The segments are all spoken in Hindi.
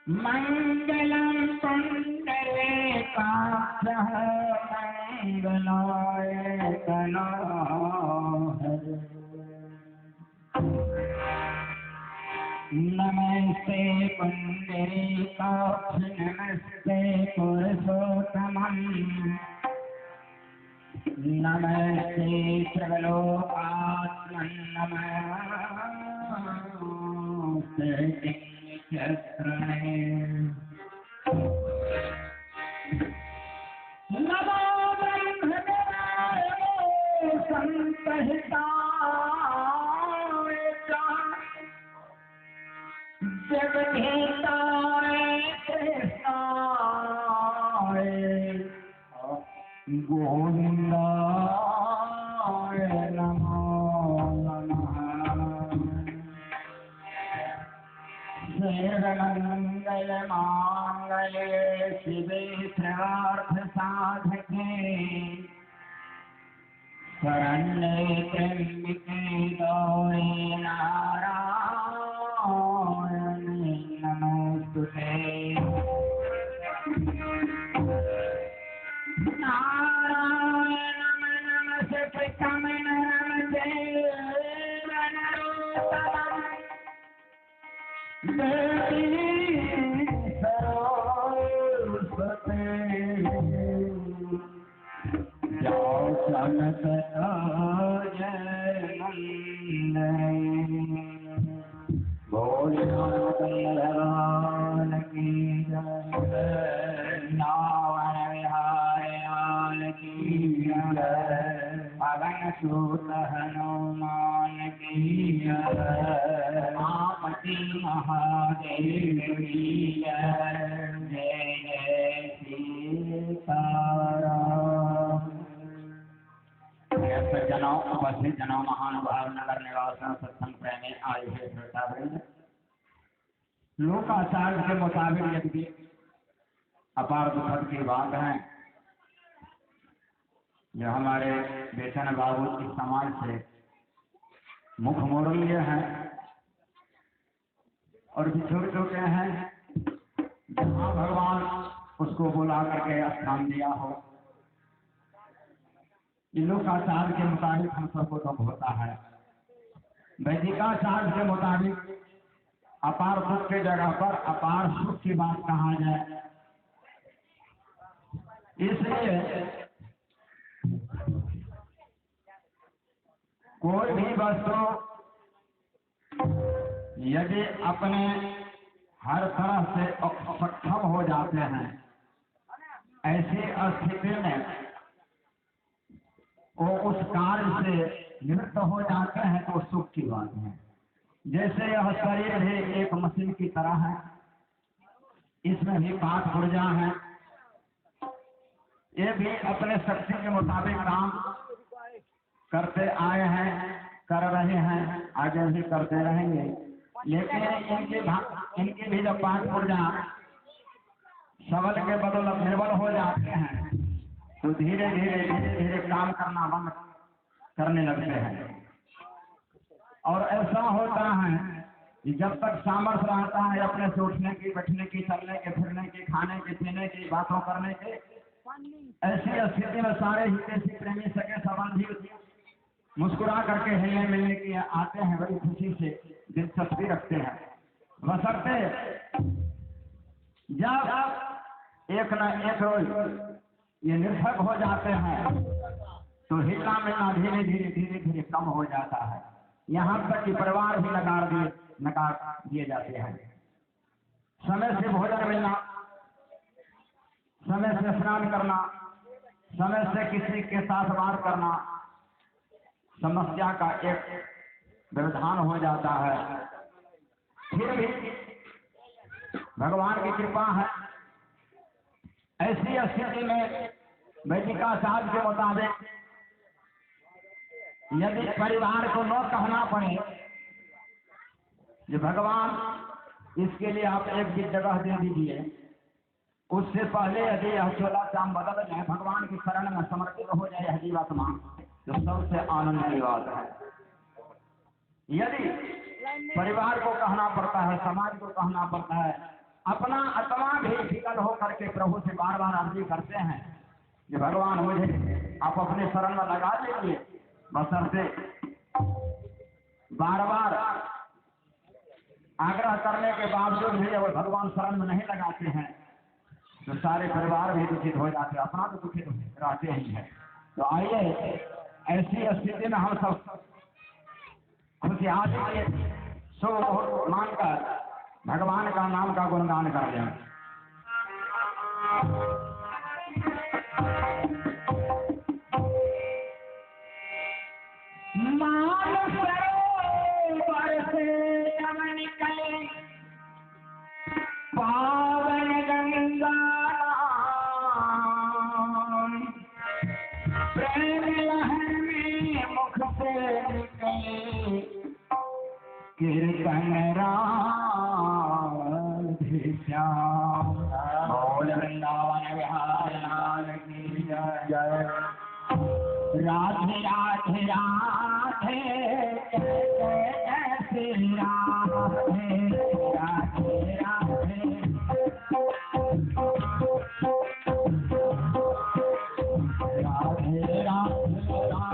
मंगलम पुंडरीकाक्षः मंगलाय तनोहर। नमस्ते पुंडरीकाक्ष नमस्ते पुरुषोत्तमम् नमस्ते सर्वलोकात्मन् नमस्ते चक्रणे। नमो ब्रह्मदेवाय संतहिताय जगदीताय कृष्णाय गोविंदाय नमो नमः। सर्वमंगल मांगल्ये शिवे सर्वार्थ साधके शरण्ये त्र्यंबके गौरी नारायणी नमोस्तुते। नारायणं नमस्कृतं नरं चैव नरोत्तमं देवीं सरस्वतीं व्यासं ततो जयवन्दे। भोलेनाथ भगवान की जय। नारायण विहार की जय। पवन सुत हनुमान की जय। उमापति महादेव की जय। जय जय सीताराम। सज्जनों उपस्थित जनों महानुभाव नगर निवासियों सत्संग प्रेमी आयु से श्रोतावृंद, लोकाचार के मुताबिक यदि अपार दुखद की बात है जो हमारे बेचन बाबू इस समाज से मुख मोड़ लिए हैं और बिछुड़ चुके हैं। जहाँ भगवान उसको बुला करके स्थान दिया हो, इन लोकाचार के मुताबिक हम सबको दुख होता है। वैदिकाचार के मुताबिक अपार दुख की जगह पर अपार सुख की बात कहा जाए। इसलिए कोई भी वस्तु यदि अपने हर तरह से सक्षम हो जाते हैं, ऐसी स्थिति में वो उस कार्य से निवृत्त हो जाते हैं तो सुख की बात है। जैसे यह शरीर भी एक मशीन की तरह है, इसमें भी पांच ऊर्जा है, ये भी अपने शक्ति के मुताबिक काम करते आए हैं, कर रहे हैं, आगे भी करते रहेंगे। लेकिन इनकी भी जब पांच ऊर्जा सबल के बदौलत निर्बल हो जाते हैं तो धीरे धीरे काम करना बंद करने लगते हैं। और ऐसा होता है कि जब तक सामर्थ्य रहता है अपने से उठने की, बैठने की, चलने के, फिरने की, खाने की, पीने की, बातों करने की, ऐसी स्थिति में सारे हितैषी प्रेमी सके संबंधी मुस्कुरा करके हिलने मिलने की आते हैं, बड़ी खुशी से दिलचस्पी रखते हैं। बशर्ते जब एक न एक रोज ये निर्भर हो जाते हैं तो हिलना मिलना धीरे धीरे कम हो जाता है। यहाँ तक कि परिवार भी नकार दिए जाते हैं। समय से भोजन मिलना, समय से स्नान करना, समय से किसी के साथ बात करना समस्या का एक व्यवधान हो जाता है। फिर भी भगवान की कृपा है, ऐसी स्थिति में वैदिकाचार के मुताबिक यदि परिवार को न कहना पड़े जो भगवान इसके लिए आप एक भी जगह दे दीजिए, उससे पहले यदि यह चोला चाम बदल जाए, भगवान की शरण में समर्पित हो जाए यह जीवात्मा, तो सबसे आनंद की बात है। यदि परिवार को कहना पड़ता है, समाज को कहना पड़ता है, अपना आत्मा भी विकल होकर के प्रभु से बार बार अर्जी करते हैं कि भगवान मुझे आप अपने शरण में लगा लीजिए, बशर्ते बार बार आग्रह करने के बावजूद भी अगर भगवान शरण में नहीं लगाते हैं तो सारे परिवार भी दुखित हो जाते हैं, अपना तो दुखित रहते ही है। तो आइए ऐसी स्थिति में हम सब खुशहाली सो मानकर भगवान का नाम का गुणगान कर दें। पावन गंगा प्रेम लहर में मुख से निकले कीर्तन राधे श्याम। बोल वृंदावन विहार लाल की जय। राधे राधे राधे जय जय श्री राधे राधे राधे। राधे राधे राधे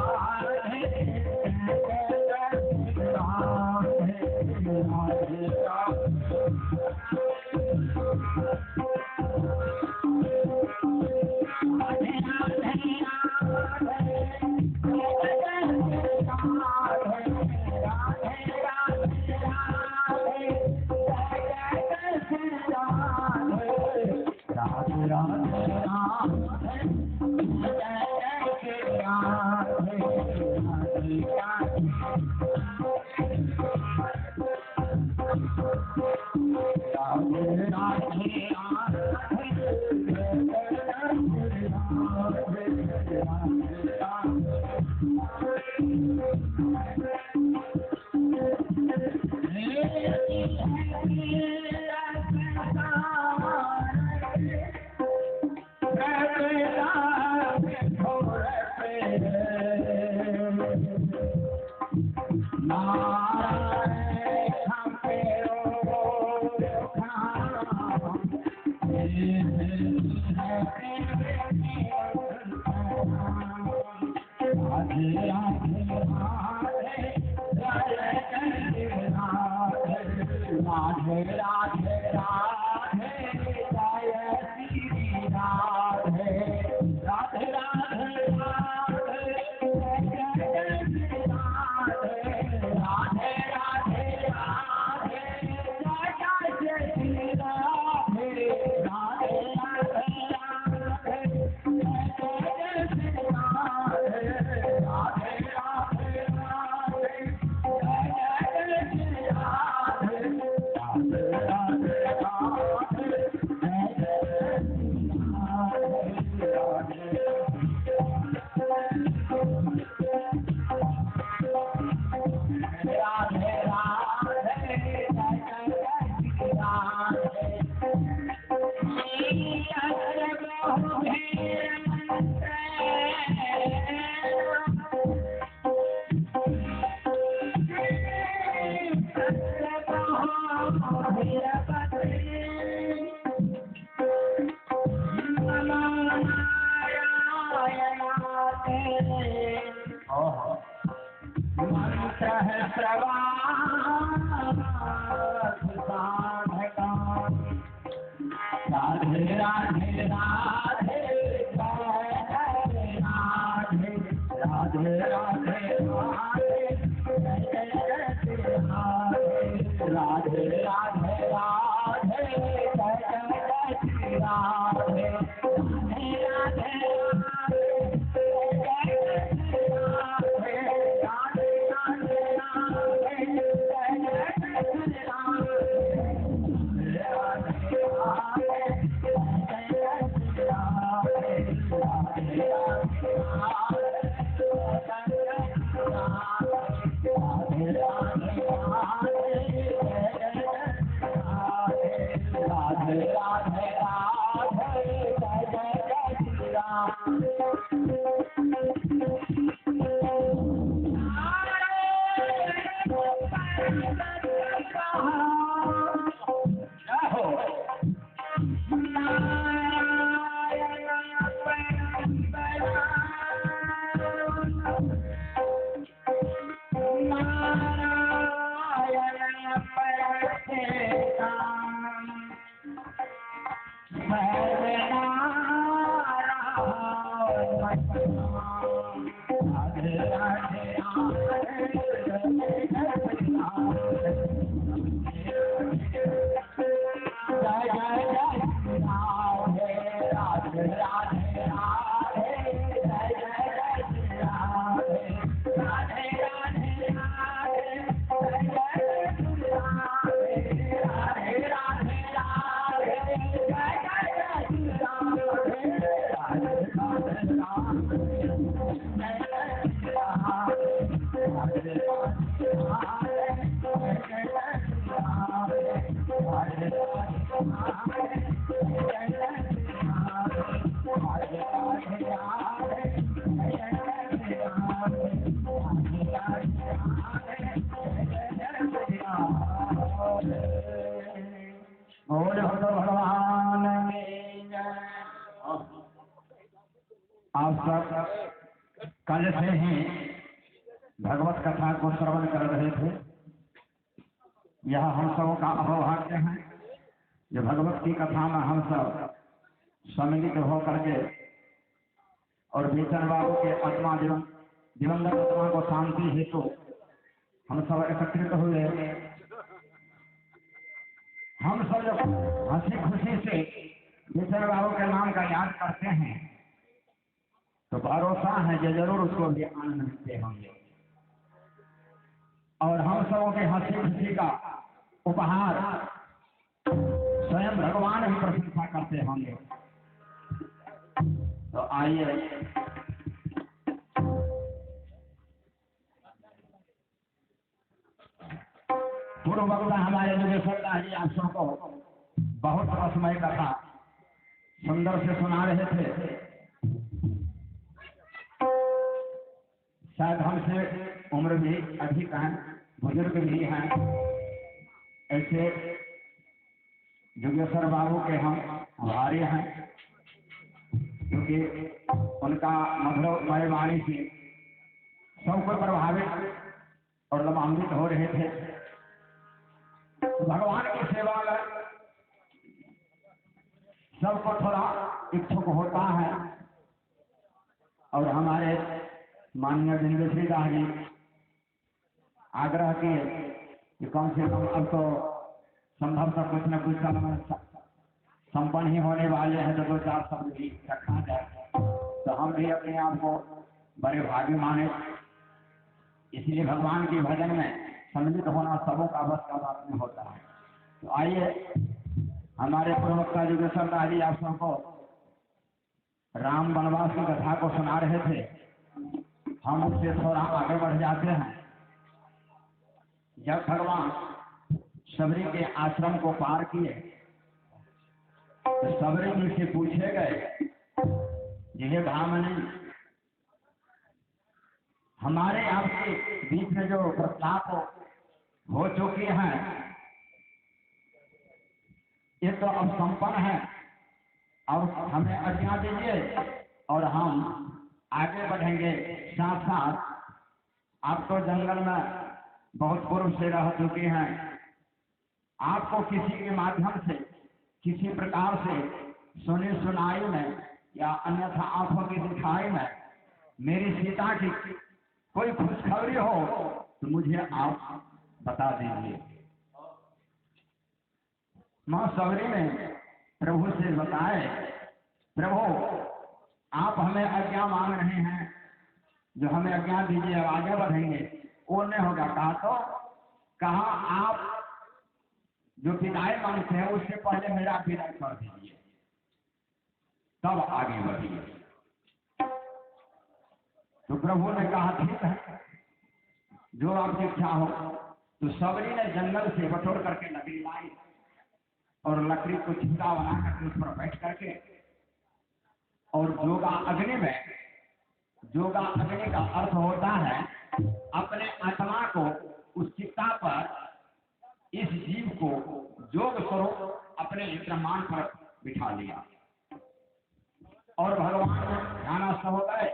बोल भगवान में आप सब कल से ही भगवत कथा को श्रवण कर रहे थे। यह हम सब का अहोभाग्य है जो भगवत की कथा में हम सब सम्मिलित होकर के और बेचन बाबू के आत्मा दिवंगत आत्मा को शांति हेतु हम सब एकत्रित हुए। हम सब जब हंसी खुशी से बेचन बाबू के नाम का याद करते हैं तो भरोसा है जो जरूर उसको भी आनंद मिलते होंगे और हम सबों के हंसी खुशी का उपहार स्वयं भगवान ही प्रशंसा करते होंगे। तो आइए पूर्व वक्ता हमारे योगेश्वर दास जी आप सबको बहुत रसमय कथा सुंदर से सुना रहे थे। शायद हमसे उम्र भी अधिक है, बुजुर्ग भी हैं, ऐसे योगेश्वर बाबू के हम आभारी हैं क्योंकि उनका मधुर वाणी से सबको प्रभावित और लाभान्वित हो रहे थे। भगवान की सेवा में सबको थोड़ा इच्छुक होता है और हमारे माननीय दिनवेश्वरी दास जी आग्रह किए कि कम से कम अब तो संभवतः कुछ न कुछ समय संपन्न ही होने वाले हैं तो 2-4 शब्द भी रखा जाए। तो हम भी अपने आप को बड़े भाग्य माने, इसलिए भगवान के भजन में सम्मिलित होना सबों का बस का बात नहीं होता है। तो आइए हमारे प्रवक्ता योगेश्वर दास जी आप सबको राम वनवास की कथा को सुना रहे थे। हम उससे थोड़ा आगे बढ़ जाते हैं। जब भगवान सबरी के आश्रम को पार किए तो सबरी जी से पूछे गए ये भामनी हमारे आपके बीच में जो प्रस्ताव हो चुकी है ये तो अब संपन्न है और हमें आज्ञा दीजिए और हम आगे बढ़ेंगे। साथ साथ आप तो जंगल में बहुत पूर्व से रह चुके हैं, आपको किसी के माध्यम से किसी प्रकार से सुनी सुनाई में या अन्यथा आंखों की दिखाई में मेरी सीता की कोई खुशखबरी हो तो मुझे आप बता दीजिए। मां सबरी ने प्रभु से बताए, प्रभु आप हमें आज्ञा मांग रहे हैं, जो हमें आज्ञा दीजिए अब आगे बढ़ेंगे। वो नहीं होगा कहा तो कहा आप जो विदाई मांगते हैं उससे पहले मेरा विदाई कर दीजिए तब आगे बढ़िए। तो प्रभु ने कहा ठीक है जो आपकी इच्छा हो। तो सबरी ने जंगल से बटोर करके लकड़ी लाई और लकड़ी को छिपा बना करके उस पर बैठ करके और जोगा अग्नि में, जोगा अग्नि का अर्थ होता है अपने आत्मा को उस चित्ता पर, इस जीव को जोग स्वरूप अपने ब्रह्मांड पर बिठा लिया और भगवान ध्यानस्थ हो गए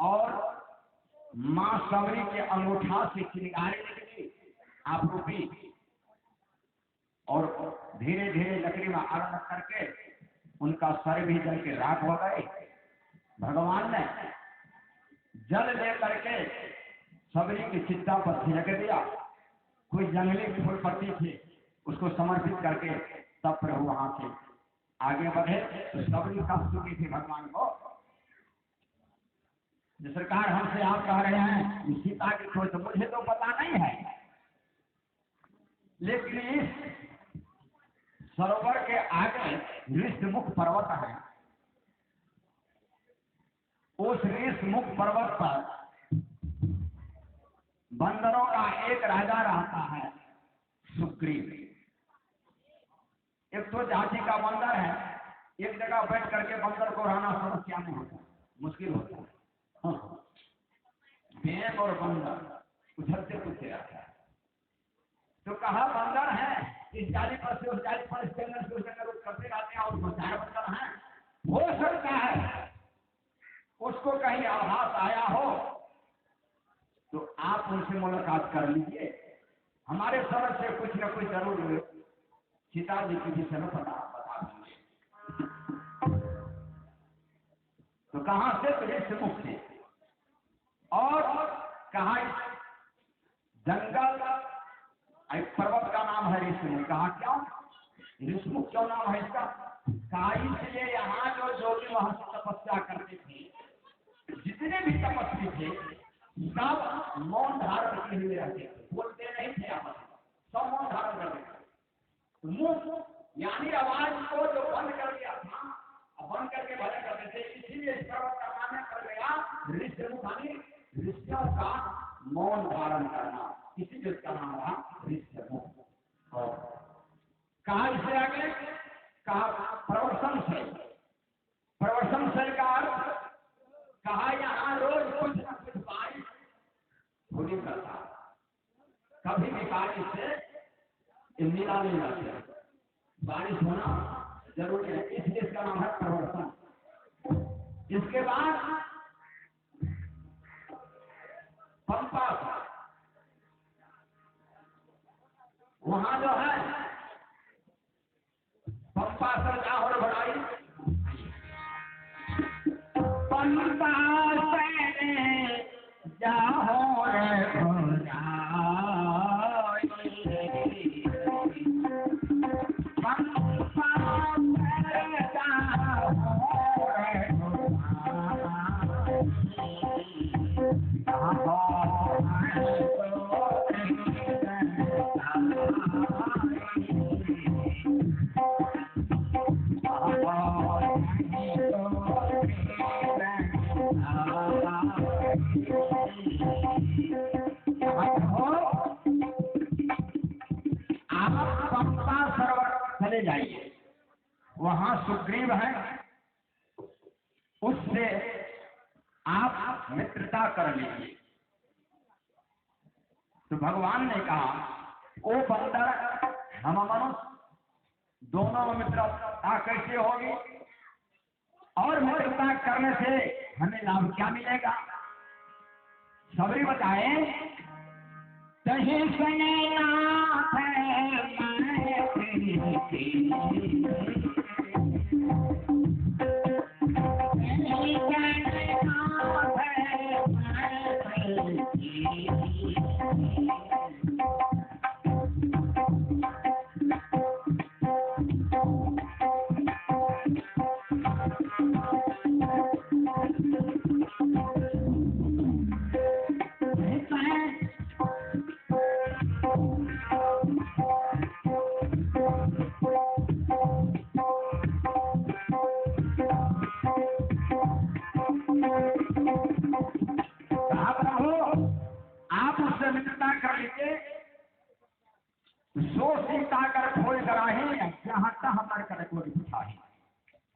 और मां सबरी के अंगूठा से चिंगारी निकली आप रूपी धीरे धीरे लकड़ी में आग करके उनका सर भी जल के राख हो गए। भगवान ने जल ले करके सबरी की चिता पर छिड़क दिया। कोई जंगली फूल पत्ती थी उसको समर्पित करके तब प्रभु वहां से आगे बढ़े। तो सबरी का स्तुति थी भगवान को। जिस प्रकार हमसे आप कह रहे हैं सीता की खोज, तो मुझे तो पता नहीं है, लेकिन इस सरोवर के आगे ऋषमुख पर्वत है। उस ऋषमुख पर्वत पर बंदरों का एक राजा रहता है, सुग्रीव। एक तो जाति का बंदर है, एक जगह बैठ करके बंदर को रहना समस्या नहीं होता, मुश्किल होता है। बेग और बंदर उछलते कूदते रहता है। तो कहा बंदर है, इस जाली पर से उस जाली पर, इस जंगल से उस जंगल करते रहते हैं और बेचारे बंदर हैं। हो सकता है उसको कहीं आभास आया हो तो आप उनसे मुलाकात कर लीजिए। हमारे समझ से कुछ न कुछ जरूर सीता जी की विषय में बता देंगे। तो कहां से? तो ऋषमुख से। और कहा जंगल, एक पर्वत का नाम है ऋषमुख। कहा क्यों ऋषमुख क्यों नाम है इसका? कहा इसलिए यहाँ जो योगी वहां से तपस्या करते थे, जितने भी तपस्वी थे सब मौन धारण किए हुए रहते थे, बोलते नहीं थे आपस में, सब मौन धारण करते थे। मुंह यानी आवाज को जो बंद कर दिया था, बंद करके भजन करते थे, इसीलिए इस पर्वत का नाम पड़ गया ऋषमुख, यानी ऋषियों का मौन धारण करना, इसीलिए इसका नाम रहा ऋषमुख। कहा इससे आगे कहा प्रवर्तनशील। प्रवर्तनशील का अर्थ कहा यहाँ रोज कुछ न कुछ बारिश होने करता, कभी भी बारिश से मिला नहीं रहते, बारिश होना जरूरी है, इसलिए इसका नाम है प्रवर्तन। इसके बाद पंपा, वहां जो है पंपा सर क्या हो बढ़ाई, पंपा से जाओ रे चले जाइए, वहां सुग्रीव है, उससे आप मित्रता कर लीजिए। तो भगवान ने कहा ओ बंदर, हम मनुष्य दोनों में मित्रता कैसे होगी और मित्रता करने से हमें लाभ क्या मिलेगा? सबरी बताए कहीं सुने नाथ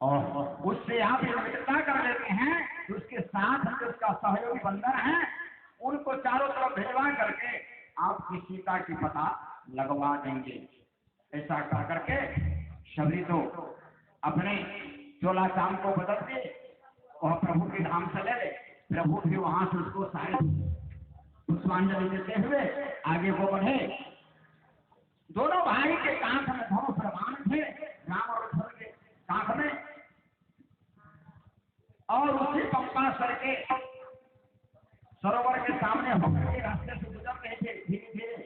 और उससे आप मित्रता कर लेते हैं तो उसके साथ जो उसका सहयोगी बंदर है उनको चारों तरफ भिजवा करके आपकी सीता की पता लगवा देंगे। ऐसा कह करके सबरी तो अपने चोला चाम को बदल दे और प्रभु के धाम से ले ले। प्रभु भी वहां से उसको सारे पुष्पांजलि देते हुए आगे को बढ़े। दोनों भाई के कांख में धनुष प्रमाण थे, राम और लक्ष्मण के कांख में। और उसी पंपासर के सरोवर के सामने होकर के रास्ते से गुजर रहे थे धीरे धीरे।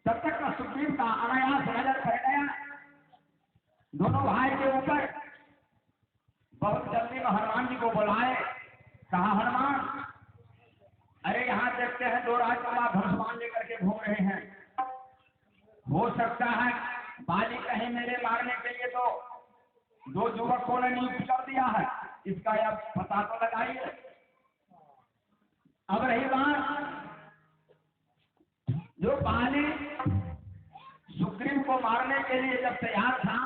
तब तक का सुग्रीव का अनायास नजर पड़ गया दोनों भाई के ऊपर। बहुत जल्दी में हनुमान जी को बुलाए, कहा हनुमान अरे यहाँ देखते हैं दो राजकुमार धनुष्मान लेकर के घूम रहे हैं, हो सकता है बाली कहीं मेरे मारने के लिए तो दो युवकों ने नियुक्त कर दिया है, इसका अब पता तो लगाइए। अब रही बात, जो बाली सुग्रीव को मारने के लिए जब तैयार था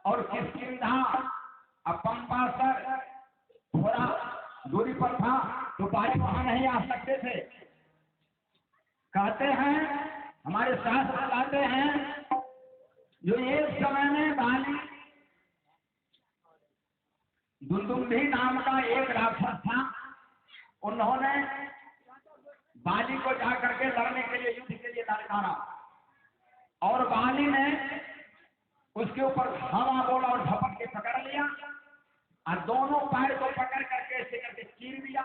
और किष्किंधा अब पंपासर थोड़ा दूरी पर था तो बाली वहां नहीं आ सकते थे। कहते हैं हमारे शास्त्र बताते हैं जो एक समय में बाली दुंदुभी नाम का एक राक्षस था, उन्होंने बाली को जाकर के लड़ने के लिए युद्ध के लिए ललकारा और बाली ने उसके ऊपर हवा बोला और झपट के पकड़ लिया और दोनों पैर को पकड़ करके ऐसे करके चीर दिया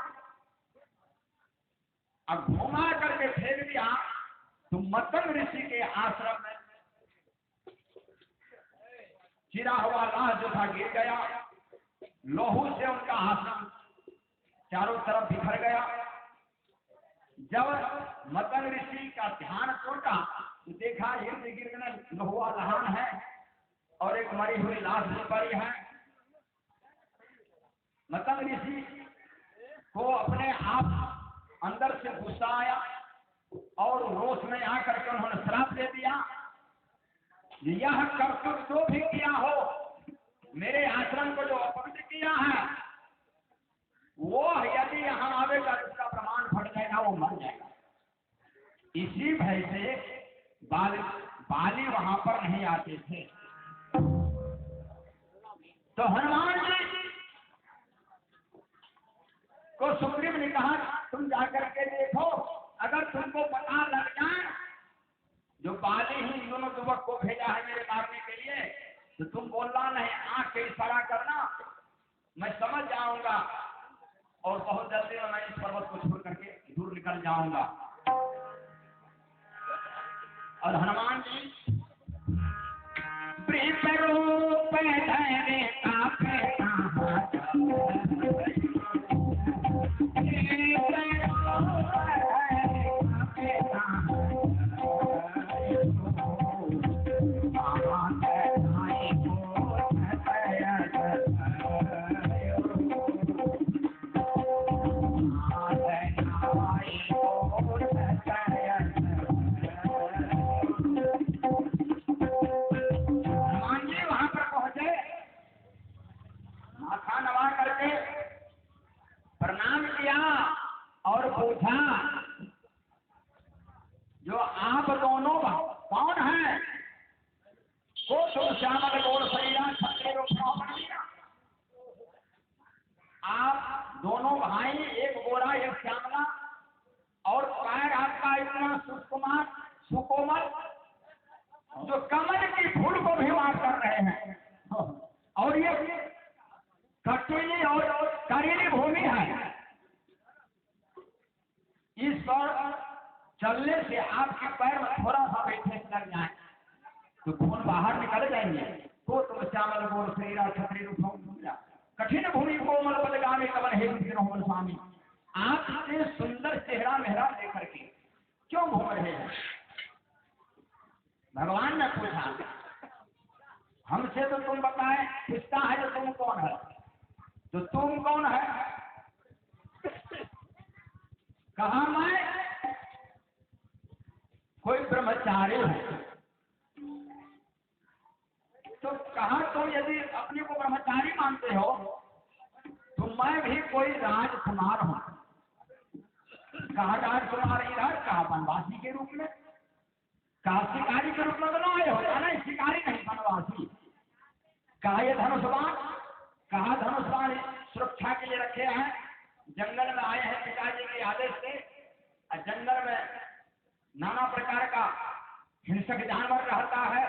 और घुमा करके फेंक दिया। तो मतंग ऋषि के आश्रम में चिरा हुआ लाश जो था गिर गया, लोहू से उनका आश्रम चारों तरफ बिखर गया। जब मतंग ऋषि का ध्यान छोड़ा तो देखा इर्द गिर्द में लोहुआ लहान है और एक मरी हुई लाश भी पड़ी है। मतंग ऋषि को अपने आप अंदर से गुस्सा आया और रोष में आकर के उन्होंने श्राप दे दिया, यह कर्तव्य जो भी किया हो, मेरे आश्रम को जो अपवित्र किया है वो यदि यहाँ आवेगा उसका प्रमाण फट जाएगा, वो मर जाएगा। इसी भय से बाली वहां पर नहीं आते थे। तो हनुमान जी को सुग्रीव ने कहा तुम जाकर के देखो, अगर तुमको पता लग जाए जो बाली ही इन दोनों युवक को भेजा है मेरे मारने के लिए, तो तुम बोलना नहीं, आंख से इशारा करना, मैं समझ जाऊंगा और बहुत जल्दी मैं इस पर्वत को छोड़ करके दूर निकल जाऊंगा। और हनुमान जी प्रेम रूप धरे काफे प्रणाम किया और पूछा जो आप दोनों कौन हैं? को तुम श्यामल गोर शरीरा क्षत्रिय रूप, आप दोनों भाई, एक गोरा एक श्यामला, और पैर आपका इतना सुकोमल जो कमल की फूल को भी मार कर रहे हैं, और ये कटीली और करीली भूमि है। इस पर चलने से आपके पैर में थोड़ा सा भी ठेस लग जाए तो खून बाहर निकल जाएंगे। तो तुम श्यामल गोर शरीरा क्षत्रिय रूप, कठिन भूमि कोमल बलगामी कमल हे विष्णु स्वामी, आप इतने सुंदर चेहरा मेहरा लेकर के क्यों घूम रहे हैं? भगवान ने पूछा हमसे तो तुम बताए, पूछता है तो तुम कौन है? तो तुम कौन है? कहा मैं कोई ब्रह्मचारी हूं। तो कहा तुम यदि अपने को ब्रह्मचारी मानते हो तो मैं भी कोई राजकुमार हूं। कहा राजकुमार इधर, कहा वनवासी के रूप में, कहा शिकारी के रूप में बनाए हो? नहीं, शिकारी नहीं, वनवासी। कहा ये धनुष्वान? कहा धनुष्वान सुरक्षा के लिए रखे हैं, जंगल में आए हैं पिताजी के आदेश से, और जंगल में नाना प्रकार का हिंसक जानवर रहता है,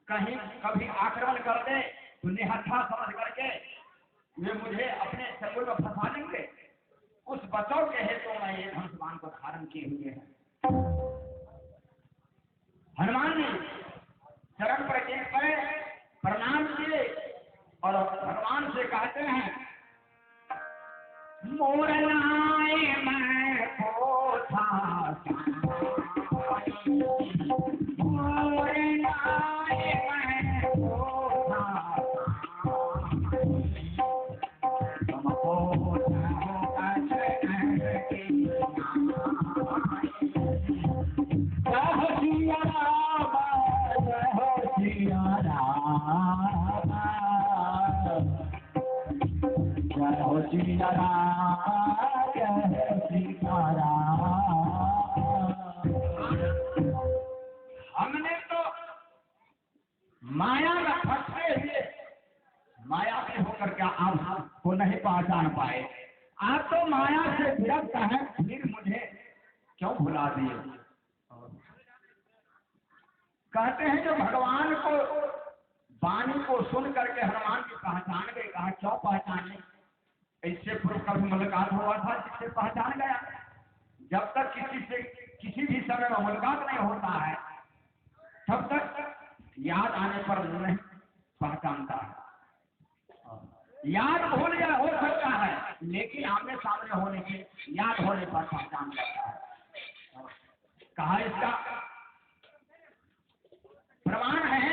कहीं कभी आक्रमण कर दे तो निहत्था समझ करके वे मुझे अपने चंगुल में फंसा देंगे। उस बचाव के हेतु मैं ये धनुष्बाण को धारण किए हुए हैं। हनुमान जी चरण पर गिर पड़े, प्रणाम किए और भगवान से कहते हैं, मोर लाए मैं पोथा, मोर लाए मैं पोथा, हमने तो माया में फंसे हुए माया में होकर क्या आपको नहीं पहचान पाए। आप तो माया से विरक्त हैं, फिर मुझे क्यों भुला दिए। कहते हैं जो भगवान को वाणी को सुन करके हनुमान जी पहचान गए। कहा क्यों पहचाने, इससे पूर्व कभी मुलाकात हुआ था जिससे पहचान गया। जब तक किसी से किसी भी समय में मुलाकात नहीं होता है तब तक याद आने पर नहीं पहचानता है। याद भूल गया हो सकता है, लेकिन आमने सामने होने के याद होने पर पहचान करता है। कहा इसका प्रमाण है,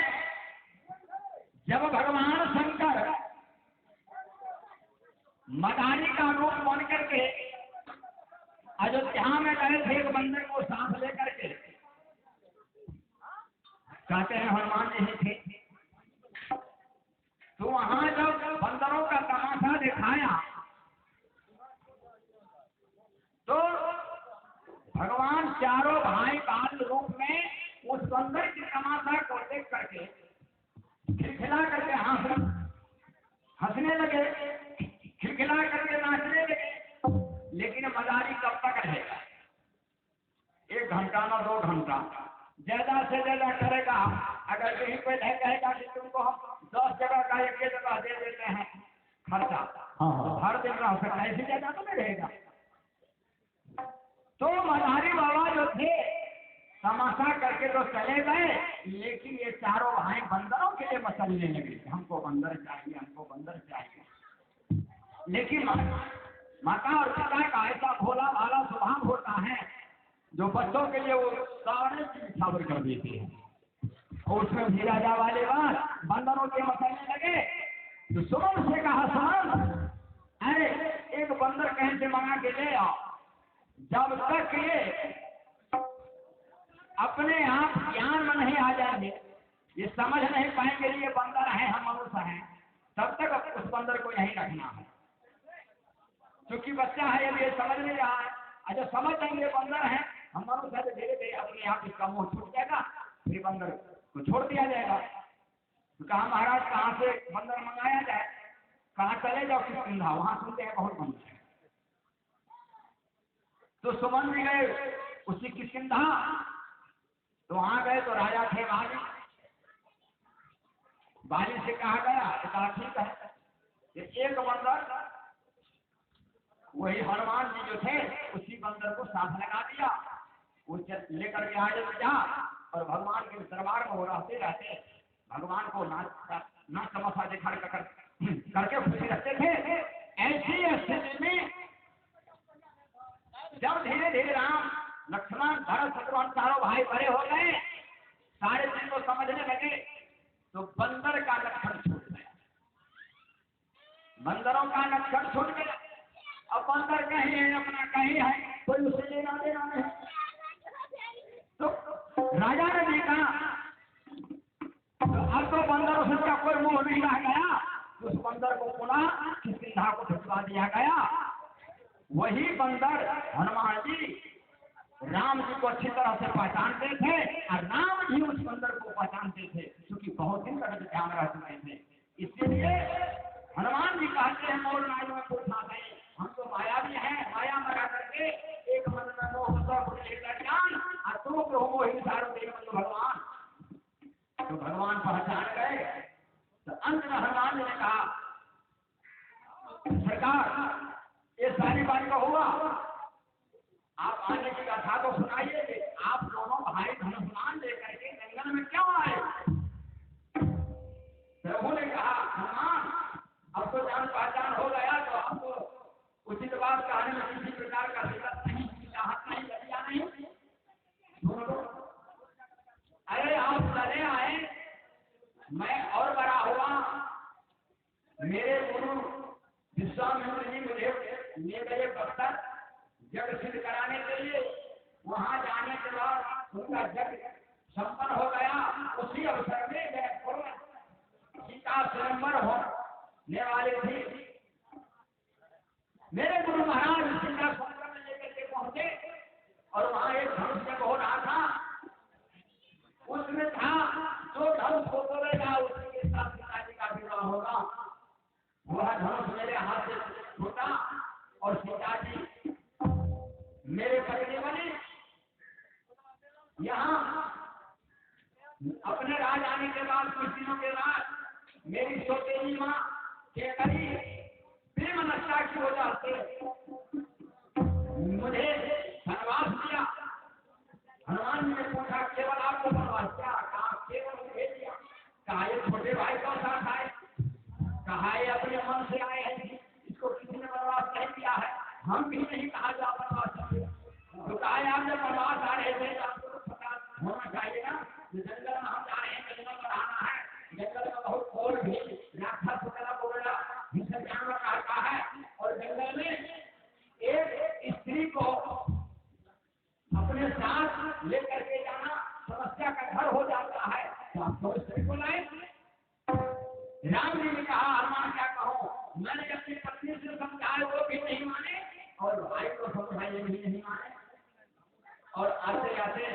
जब भगवान शंकर मदारी का रूप बन करके अयोध्या में गए थे, एक बंदर को साथ लेकर के, कहते हैं हनुमान जी थे, तो वहां जब बंदरों का तमाशा दिखाया तो भगवान चारों भाई बाल रूप में उस बंदर की तमाशा को देख करके खिलखिला करके हंसने लगे, खिलखिला करके नाचने लगे। लेकिन मदारी कब तक रहेगा, 1 घंटा ना 2 घंटा, ज्यादा से ज्यादा करेगा। अगर कहीं कोई कहेगा कि तुमको हम 10 जगह का एक जगह दे देते हैं खर्चा, तो हर दिन रह सकता है, इससे ज्यादा तो नहीं रहेगा। तो मदारी बाबा जो थे तमाशा करके तो चले गए, लेकिन ये चारों भाई बंदरों के लिए मचलने लगे, हमको बंदर चाहिए, हमको बंदर चाहिए। लेकिन माता और पिता का ऐसा भोला भाला स्वभाव होता है जो बच्चों के लिए वो सारे निछावर कर देते हैं। और उसमें भी राजा वाले बात बंदरों के मचलने लगे। तो सुमन से कहा, सुमन अरे एक बंदर कहीं से मंगा के ले आओ। जब तक ये अपने आप ज्ञान में नहीं आ जाएंगे, ये समझ नहीं पाएंगे ये बंदर है हम मनुष्य हैं, तब तक उस बंदर को यहीं रखना है। क्योंकि बच्चा है, ये समझ नहीं रहा है। अच्छा समझ जाएंगे बंदर है हम मनुष्य, धीरे धीरे अपने आप इसका मुंह छूट जाएगा, फिर बंदर को छोड़ दिया जाएगा। तो कहा महाराज कहाँ से बंदर मंगाया जाए, कहाँ चले जाओ किसकिंधा, वहां सुनते हैं बहुत बंदर है। तो सुमन जी गए उसी किसकिंधा, तो वहां गए तो राजा थे बाली। बाली से कहा गया, कहा ठीक है, एक बंदर वही हनुमान जी जो थे उसी बंदर को साथ लगा दिया, वो लेकर के आए जा, और भगवान के दरबार में वो रहते रहते भगवान को नाच तमाशा दिखा करके खुशी रखते थे। ऐसी स्थिति में जब धीरे धीरे राम लक्ष्मण भरत शत्रुघ्न चारों भाई बड़े हो गए, सारे चीज को समझने लगे, तो बंदर का लक्षण छूट गया, बंदरों का लक्षण छूट गया। अब बंदर कहीं है अपना कहीं है, कोई उसे लेना देना नहीं। तो राजा ने देखा तो अब तो बंदर उसका कोई मुंह नहीं रह गया, उस बंदर को पुनः किसकिंधा को भिजवा दिया गया। वही बंदर हनुमान जी राम जी को अच्छी तरह से पहचानते थे और राम जी उस बंदर को पहचानते थे, क्योंकि बहुत दिन तक ध्यान रह चुके थे। इसीलिए हनुमान जी कहते हैं मोर नाई में पूछा नहीं, हम तो माया भी है, माया में रह करके एक मन में मोह ज्ञान और तुम ग्रहों हिंसारों देव भगवान। तो भगवान पहचान गए। तो अंत में हनुमान ने कहा सरकार ये सारी बात का हुआ, आप आने की कथा तो सुनाइए। आप दोनों भाई धनुष्मान लेकर के जंगल में क्यों आए? प्रभु ने कहा हनुमान अब तो जान पहचान हो गया, तो आपको उचित बात कहने में किसी प्रकार का दिक्कत नहीं, चाहत नहीं, लज्जा नहीं। अरे आप चले आए, मैं और बड़ा हुआ, मेरे गुरु विश्वामित्र जी मुझे ले गए बख्तर जग सिद्ध कराने के लिए। वहां जाने के बाद उनका जग संपन्न हो गया। उसी अवसर में सीता स्वयंवर होने वाले थे। मेरे गुरु महाराज सीता स्वयंवर में लेकर के पहुंचे और वहां एक धनुष जग हो रहा था। उसमें था जो धनुष को तोड़ेगा उसी के साथ पिताजी का विवाह होगा। वह धनुष मेरे हाथ से छूटा और सीता जी मेरे पत्नी बने। यहाँ अपने राज आने के बाद कुछ दिनों के बाद मेरी सौतेली माँ के करीब प्रेम नशा की वजह से मुझे वनवास दिया। हनुमान जी ने पूछा केवल आपको वनवास क्या? कहा केवल मुझे दिया। कहा ये छोटे भाई का साथ आए, कहा ये अपने मन से आए हैं, इसको किसी ने वनवास नहीं दिया है, हम भी नहीं कहा जा वनवास। तो कहा आप जब वनवास आ रहे थे तो आपको तो पता होना चाहिए ना, जंगल में हम जा रहे हैं, जंगल में रहना है, जंगल में बहुत खोल भी राक्षस वगैरह बोला हिंसक जानवर रहता है और जंगल में एक स्त्री को अपने साथ लेकर के जाना समस्या का घर हो जाता है। तो आप तो स्त्री को लाए। राम जी ने कहा हनुमान क्या कहो, मैंने अपनी पत्नी से समझाया वो भी नहीं माने और भाई को समझाए भी नहीं माने। और आते आते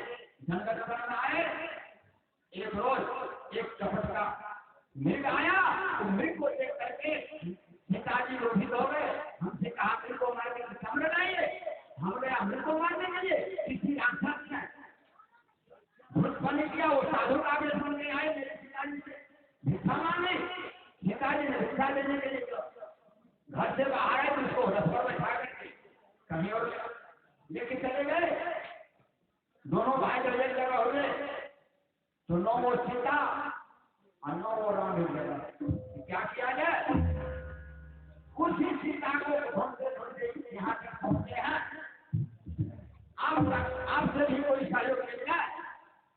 जंगल में आए। एक रोज एक कपट का मृग आया। तो मृग को देख करके पिताजी रोधित हो गए। हमसे कहा मृग को मार के सामने लाइए, हमने मृग को मारने के लिए किसी राक्षस ने दुष्पन्न किया। वो साधु का भी सुनने आए मेरे पिताजी से भिक्षा मांगे। पिताजी ने भिक्षा देने के लिए घर से बाहर आए तो उसको रसोई में खा करके कहीं और लेके चले गए। दोनों भाई जब एक जगह हो गए तो नौ वो सीता और नौ वो राम हो गया। क्या किया जाए? उसी सीता को ढूंढते ढूंढते यहाँ तक पहुंचे हैं। आपसे भी कोई सहयोग मिलेगा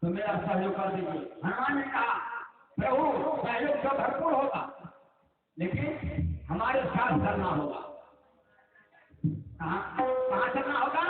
तो मेरा सहयोग कर दीजिए। हनुमान ने कहा प्रभु सहयोग तो भरपूर होगा, लेकिन हमारे साथ चलना होगा। कहाँ चलना होगा?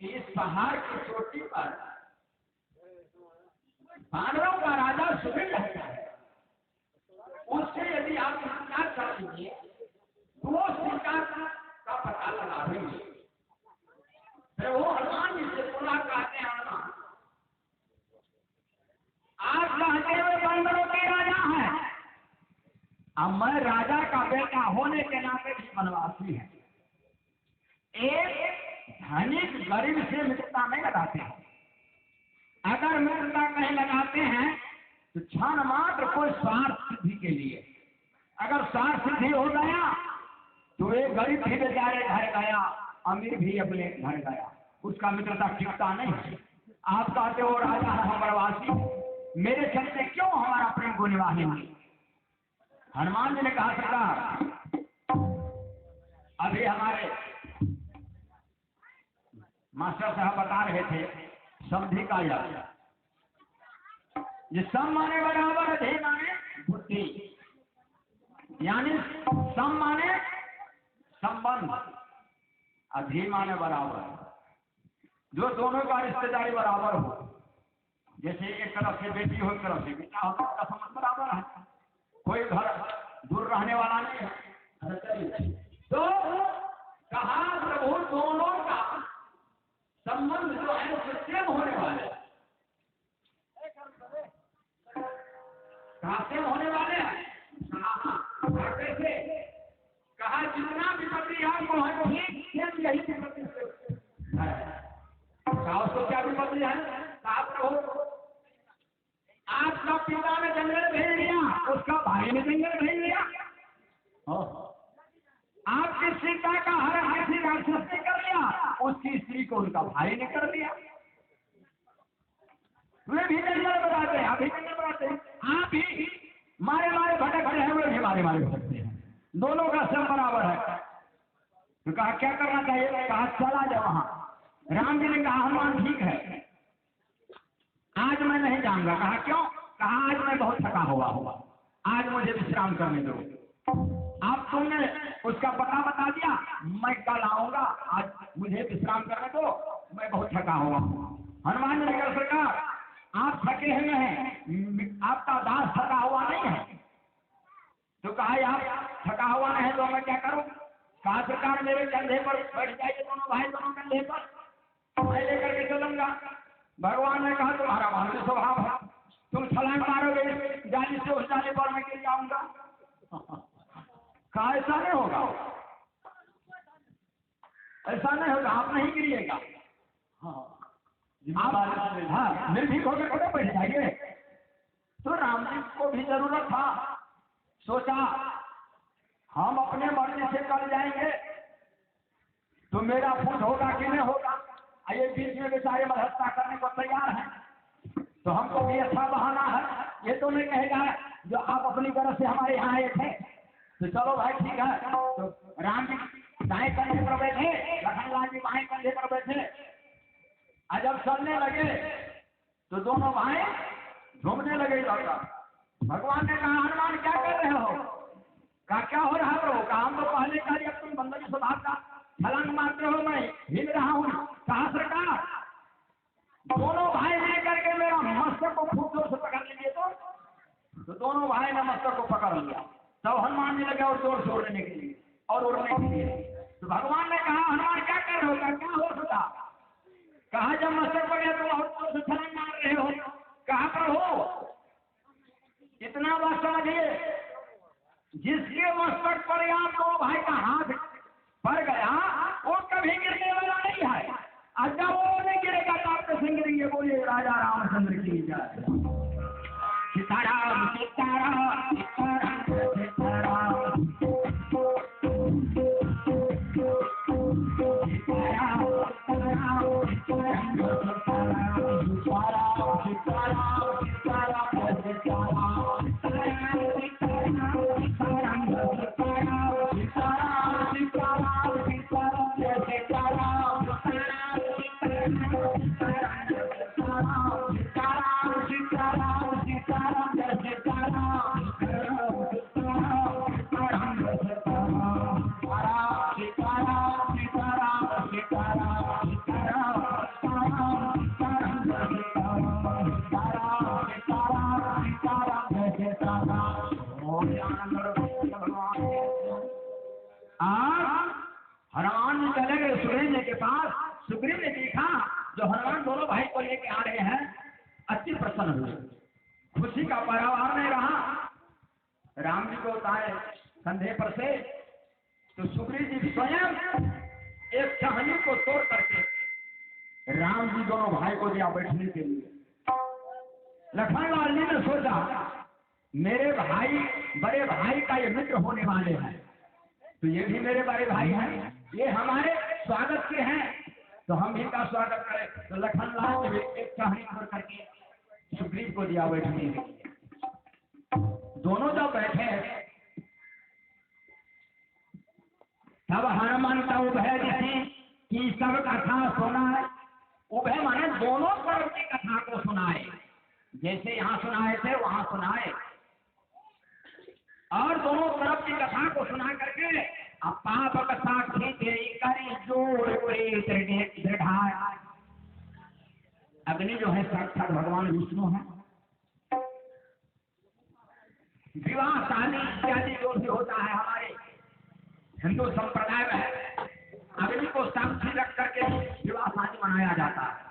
इस पहाड़ की चोटी पर वानरों का राजा सुमिल रहता है। उससे यदि आप इंतजार कर लीजिए तो वो सीता का पता लगा देंगे। फिर वो हनुमान जी से बोला कहते हैं हनुमान आप कहते हुए वानरों के राजा हैं, अब मैं राजा का बेटा होने के नाते भी वनवासी है। एक धनिक गरीब से मित्रता नहीं लगाते हैं। अगर मित्रता कहीं लगाते हैं तो क्षण मात्र कोई स्वार्थ सिद्धि के लिए। अगर स्वार्थ सिद्धि हो गया तो एक गरीब भी बेचारे घर गया, अमीर भी अपने घर गया, उसका मित्रता टिकता नहीं है। आप कहते हो राजा है हम वनवासी, मेरे चलते क्यों हमारा प्रेम को निभाएंगे? हनुमान जी ने कहा सरकार अभी हमारे मास्टर साहब बता रहे थे समझी का याद, ये सम माने बराबर, अधि माने बुद्धि, यानी सम माने संबंध अधि माने बराबर, जो दोनों का रिश्तेदारी बराबर हो, जैसे एक तरफ से बेटी हो एक तरफ से बेटा हो, उसका संबंध बराबर है, कोई घर दूर रहने वाला नहीं है। तो कहा प्रभु दोनों का संबंध जो है वो सेम होने वाले, कहा सेम होने वाले हैं। कैसे? कहा जितना विपत्ति है वो है ठीक सेम यही विपत्ति है। कहा उसको क्या विपत्ति है? कहा प्रभु आपका पिता ने जंगल भेज दिया, उसका भाई ने जंगल भेज दिया। आपकी सीता का हर हाथी राक्षस ने कर लिया, उसकी स्त्री को उनका भाई ने कर लिया। वे भी जंगल बनाते हैं, अभी जंगल बनाते हैं, आप भी मारे मारे भटक रहे हैं, वे भी मारे मारे भटकते हैं, दोनों का सब बराबर है। तो कहा क्या करना चाहिए? कहा चला जाओ वहां। राम जी ने कहा हनुमान ठीक है, आज मैं नहीं जाऊंगा। कहा क्यों? कहा आज मैं बहुत थका हुआ हुआ, आज मुझे विश्राम करने दो। आप तुमने उसका पता बता दिया, मैं कल आऊंगा, आज मुझे विश्राम करने दो, मैं बहुत थका हुआ हूँ। हनुमान जी ने कहा सरकार आप थके हुए हैं, आपका दास थका हुआ नहीं है। तो कहा आप थका हुआ नहीं है तो मैं क्या करूं? कहा सरकार मेरे कंधे पर बैठ जाइए, दोनों भाई दोनों कंधे पर, मैं लेकर के चलूंगा। भगवान ने कहा तुम्हारा मानवीय स्वभाव है, तुम छलांग मारोगे जाली से उस जाली पर मैं गिर जाऊंगा। कहा ऐसा नहीं होगा, ऐसा नहीं होगा, आप नहीं गिरिएगा। हाँ निर्भीक होकर खोटे बैठ जाइए। तो राम जी को भी जरूरत था, सोचा हम अपने मर्जी से कर जाएंगे तो मेरा फूट होगा कि नहीं होगा। ये बीच में बेचारे मध्यस्थता करने को तैयार हैं, तो हमको भी अच्छा बहाना है। ये तो नहीं कहेगा जो आप अपनी तरफ से हमारे यहाँ आए थे, तो चलो भाई ठीक है। तो राम जी दाएं कंधे पर बैठे, लखनलाल जी बाएं कंधे पर बैठे। जब चलने लगे तो दोनों भाई घूमने लगे इधर। भगवान ने कहा हनुमान क्या कर रहे हो? कहा क्या हो रहा हो? कहा हम तो पहले कहा अब तुम बंदर स्वभाव का छलांग मारते हो, मैं हिल रहा हूँ। कहा सरकार दोनों भाई लेकर के मेरा मस्तक को खूब जोर से पकड़ लीजिए। तो दोनों भाई ने मस्तक को पकड़ लिया। तब हनुमान जी लगे और जोर से उड़ने के लिए और उड़ने के लिए। तो भगवान ने कहा हनुमान क्या कर रहे हो? क्या हो सकता? कहा जब मस्तक पड़ गया तो बहुत जोर से छलांग मार रहे हो। कहा प्रभु इतना बात समझिए, जिसके मस्तक पर आप दो भाई का हाथ पड़ गया वो कभी गिरने वाला नहीं है। जब वो नहीं गिरेगा तो आपके संग गिरेंगे। बोलिए राजा रामचंद्र की जय। सीताराम सीताराम सीताराम सीताराम हनुमान जी चले गए सुग्रीव जी के पास। सुग्रीव ने देखा जो हनुमान दोनों भाई को लेके आ रहे हैं, अति प्रसन्न हुए, खुशी का परिवार नहीं रहा। राम जी को उतारे कंधे पर से, तो सुग्रीव जी स्वयं एक टहनी को तोड़ करके राम जी दोनों भाई को दिया बैठने के लिए। लखनलाल जी ने सोचा मेरे भाई बड़े भाई का ये मित्र होने वाले हैं, तो ये भी मेरे बड़े भाई हैं, ये हमारे स्वागत के हैं, तो हम इनका स्वागत करें। तो लखनलाल ने एक टहनी तोड़ करके सुग्रीव को दिया बैठने के लिए। दोनों जब बैठे तब हनुमान का उभय की सब कथा सुनाए। उभय माने दोनों तरफ की कथा को सुनाए, जैसे यहाँ सुनाए थे वहां सुनाए, और दोनों तरफ की कथा को सुना करके पाप कथा दृढ़ाय। अग्नि जो है साक्षात भगवान विष्णु है। विवाह शादी इत्यादि जो भी होता है हमारे हिंदू संप्रदाय में अग्नि को साक्षी रख करके विवाह शादी मनाया जाता है।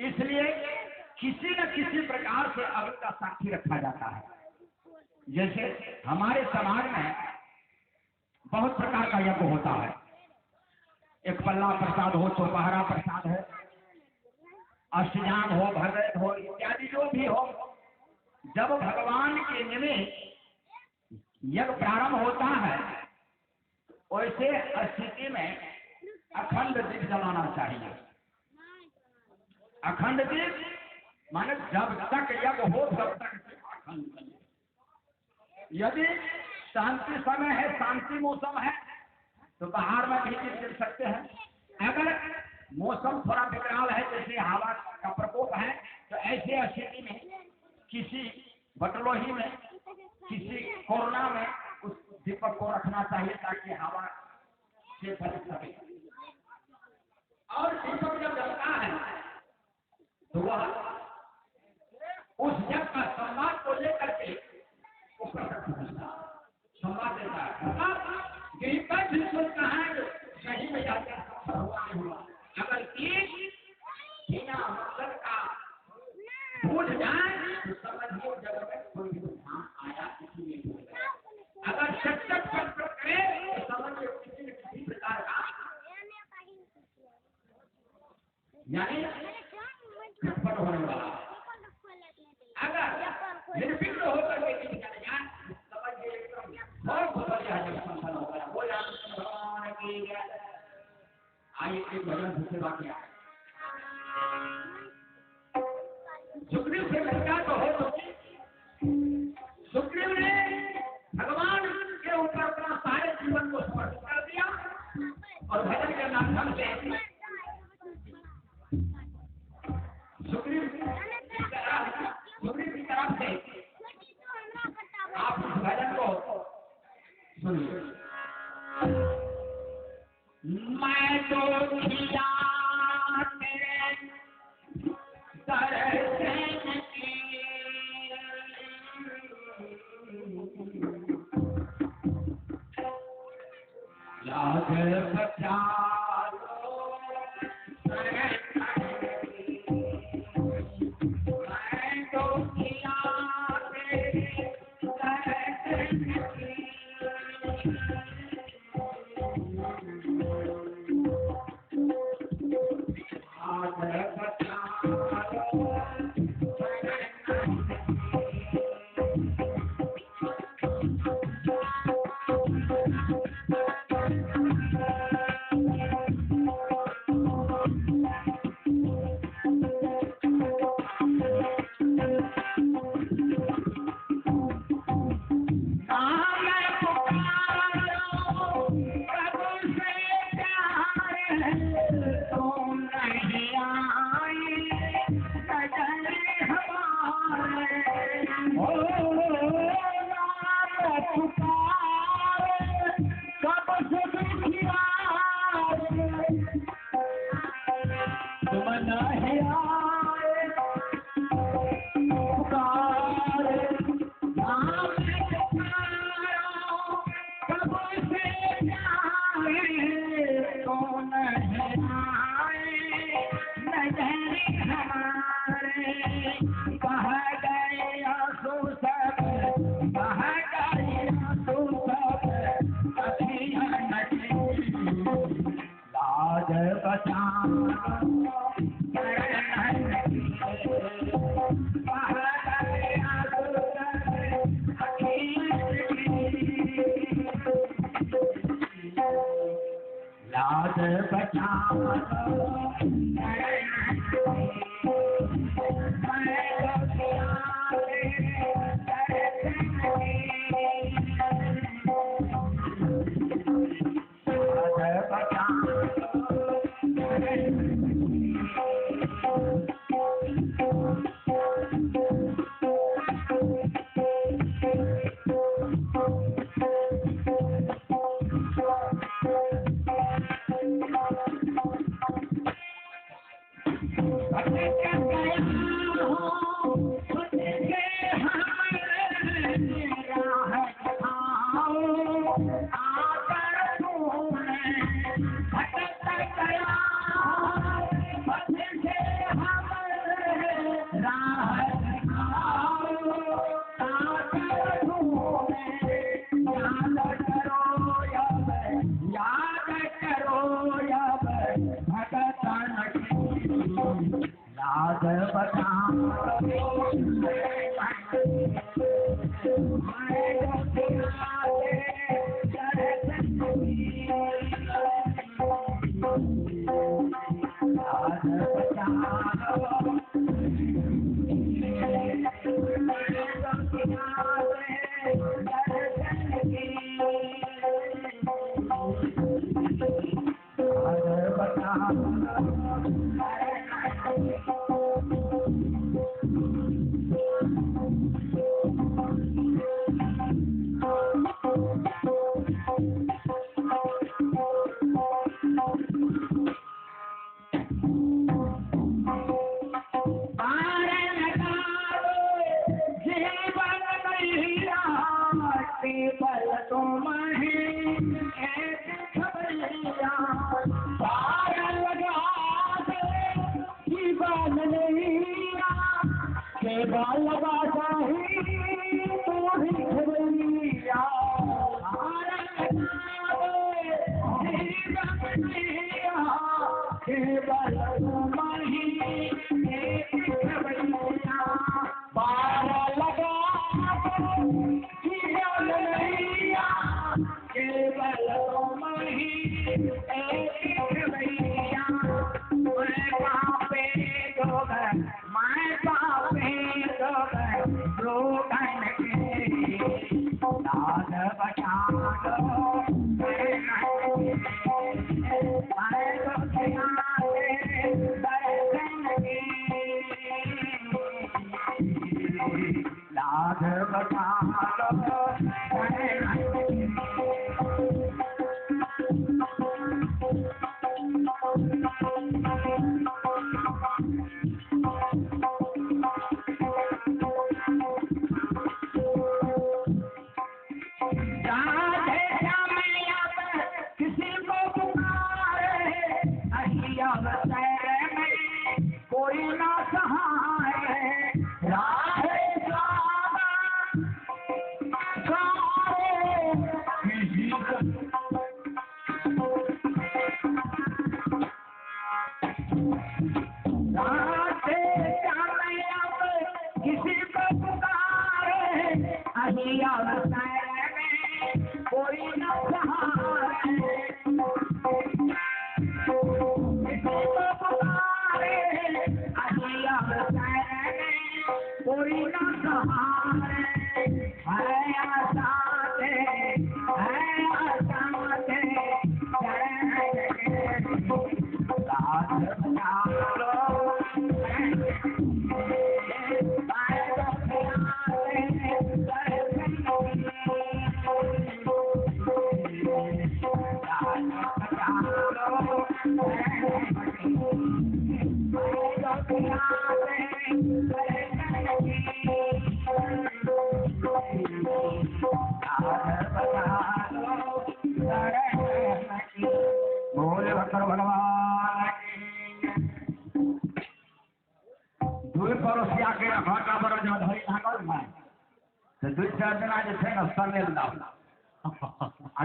इसलिए किसी न किसी प्रकार से अग्नि का साक्षी रखा जाता है। जैसे हमारे समाज में बहुत प्रकार का यज्ञ होता है। एक पल्ला प्रसाद हो, चौपहरा प्रसाद हो, अष्टयाम हो, भगत हो इत्यादि जो भी हो, जब भगवान के निमित्त यज्ञ प्रारंभ होता है वैसे स्थिति में अखंड दीप जलाना चाहिए। अखंड दीप माने जब तक यज्ञ हो तब तक अखंड। यदि शांति समय है, शांति मौसम है तो बाहर में भी दीप जल सकते हैं। अगर मौसम थोड़ा विकराल है, जैसे हवा का प्रकोप है, तो ऐसे स्थिति में किसी बटलोही में, किसी कोरोना में उस दीपक को रखना चाहिए ताकि हवा से बच सके। और दीपक जब जलता है तो वह उस जग का संवाद को लेकर के संवाद देता है। कहीं में जाकर अगर बिना मतलब का भूल जाए तो समझिए जगह में कोई ध्यान आया किसी में। अगर सचक करे तो समझिए किसी न किसी प्रकार का यानी खटपट होने वाला। अगर निर्विघ्न होकर के चले जाए समझिए एकदम बहुत बढ़िया संपन्न हो गया। वो भगवान की आइए एक भजन से बाकी है। सुग्रीव से लड़का तो हो चुकी। सुग्रीव ने भगवान के ऊपर अपना सारे जीवन को समर्पित कर दिया और भजन के माध्यम से सुग्रीव की तरफ से आप इस भजन को सुनिए। मैं तो खिला बचा आकर तूने भटक गया पथ से हम राह दिखाओ आकर तूने याद करो अब भगत याद बता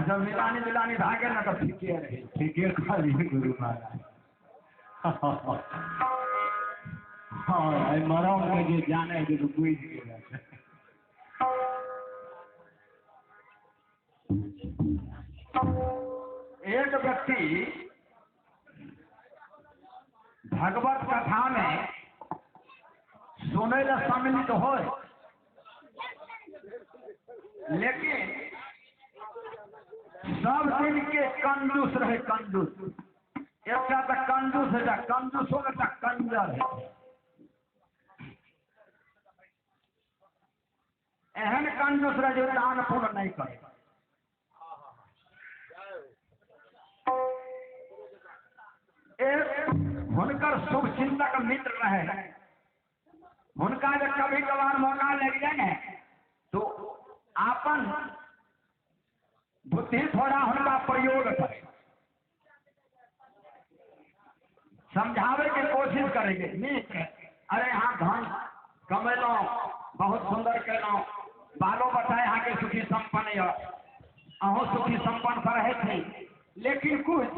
जब मिलानी भागे ना तो ठीके रहे ठीके खाली गुरु महाराज हाँ मरम में जो जाने जो बुझ गया एक व्यक्ति भगवत कथा में सुने ला सम्मिलित हो लेकिन सब दिन के कंजूस रहे कंजूस एक कंजूस है कंजूस होगा कंजर है एहन कंजूस रहे जो दान पूर्ण नहीं करे हुनकर शुभ चिंतक मित्र रहे हुनका जब कभी कभार मौका लग जाए न तो आपन बुद्धि थोड़ा उनका प्रयोग करे, समझावे की कोशिश करेंगे। मित्र अरे यहाँ धन कमेलौ, बहुत सुंदर कैलौ, बालो बच्चा यहाँ के सुखी संपन्न है, अहो सुखी संपन्न पर रहे थे, लेकिन कुछ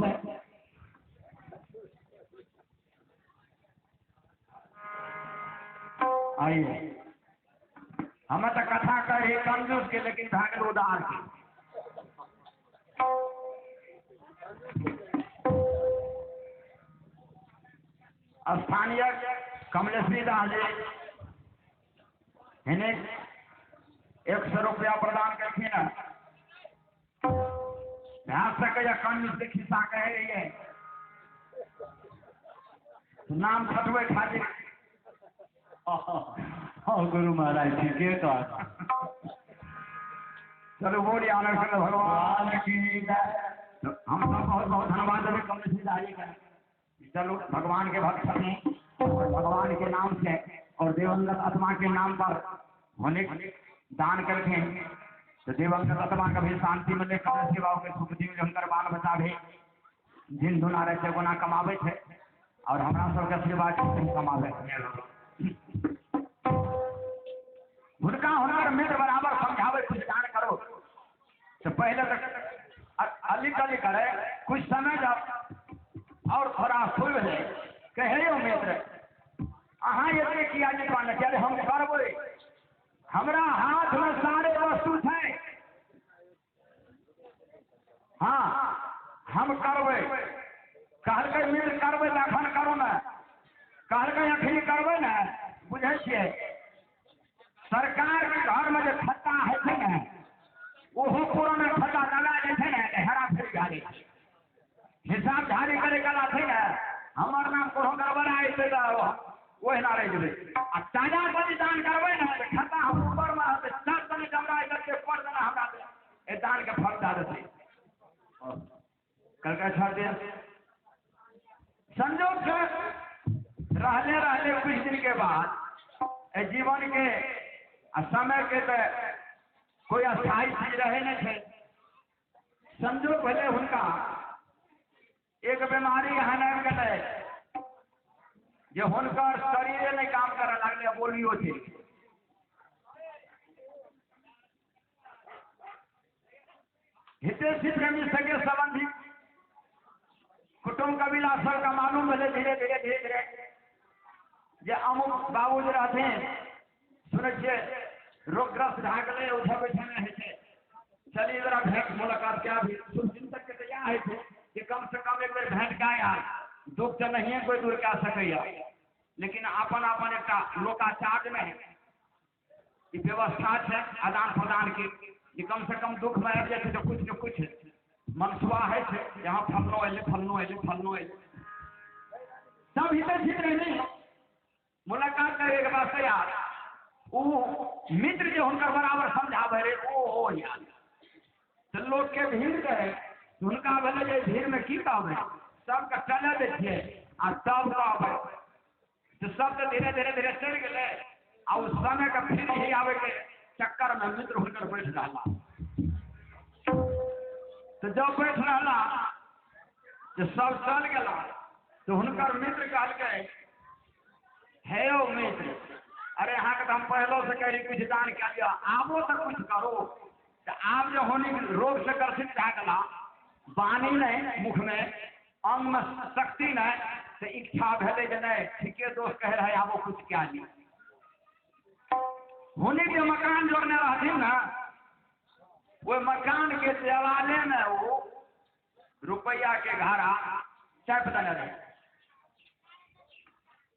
आइए हमें तो कथा कही कंजूस के, लेकिन भागे उदार के। स्थानीय कमलेश्वरी दास जी इन्हें 100 रुपया प्रदान करके ना ध्यान सके या कंजूस के खिस्सा कह रही है, नाम खटवे खातिर। गुरु महाराज ठीक है तो चलो बोलिए आनंद भगवान की जय। हम सब बहुत बहुत धन्यवाद देवे कमलेश्वरी दास जी का। चलो भगवान के भक्त हैं और भगवान के नाम से और दिवंगत आत्मा के नाम पर होने दान करके, तो दिवंगत आत्मा का भी शांति मिले, कमल सेवाओं के सुख जीवन हुनकर बाल बच्चा भी दिन दुना रहते गुना कमावे थे और हमरा सबके आशीर्वाद कमावे। हुनका हुनकर मित्र बराबर समझावे, कुछ दान करो तो पहले तक अली कली करे, कुछ समय जब और थोड़ा खुल है कहे मित्र अहाँ ये किया जे चले हम करबे, हमरा हाथ में सारे वस्तु थे, हाँ हम करबे। कहलकै मित्र करबे तो अखन करो ना, कहलकै अखनी करबे ना, बुझे छियै सरकार के घर में जो खत्ता है ना, ओहो पुराना खत्ता लगा जाए ना, हेरा फेरी भए जाइ छै, हिसाब झाड़ी करे गला थे ना, हमार नाम कोनो गड़बड़ा अयतै तऽ ओहिना रहि जेबै। आ ताजा बलिदान करबै ना तऽ खत्ता हम ऊपर में रहतै, सब तने जमरा करके पर देना हमरा ए दान के फल दे देतै। कहलकै अच्छा दे। संजोग से रहले कुछ दिन के बाद जीवन के समय के तो कोई अस्थायी चीज रहे नहीं थे। संजोग भले हुनका एक बीमारी एहन आबि गेलै जे हुनकर शरीरे नहीं काम करे लगले, बोलियो थे। हितेशी प्रेमी सगे संबंधी कुटुंब कबीला सबका मालूम भेले धीरे धीरे जे अमुक बाबू जे रहथिन सुनै छियै रोगग्रस्त भए गेलै, उठे बैठे नहीं होइ छै, चलिए जरा भेंट मुलाकात क्या भी चिंतक के तैयार है थे कि कम से कम एक बेर भेंट का यार, दुख तो नहीं कोई दूर कर सके, लेकिन अपन अपन एक लोकाचार में व्यवस्था है आदान प्रदान की, कि कम से कम दुख में आबि जाए तो कुछ न कुछ मनसुआ है यहाँ फलनो अले फलनो अले फलनो अले सब हित रहने मुलाकात करे के बाद यार वो मित्र जो हुनकर बराबर समझावे रहे ओ यार तो लोग के भीड़ रहे हुनका भेले जे भीड़ में की कहबे, सबके चले देखिए आ तब कहबे तो सब तो धीरे धीरे चल गए। आ उस समय का फिर ही आवे के चक्कर में मित्र हुनकर बैठ रहा, तो जब बैठ रहा तो सब चल गया, तो हुनकर मित्र कहलकै हे ओ मित्र, अरे यहाँ के हम पहलो से कह रही कुछ दान क्या दिया, आबो तो कुछ करो। तो आप जो होने रोग से ग्रसित रह गला, वाणी नहीं मुख में, अंग में शक्ति नहीं, तो इच्छा भेले जे नहीं ठीके दोस्त कह रहे आबो कुछ क्या नहीं। होने के मकान जोड़ने रहती ना, वो मकान के देवाले में वो रुपया के घारा चप देने रहे।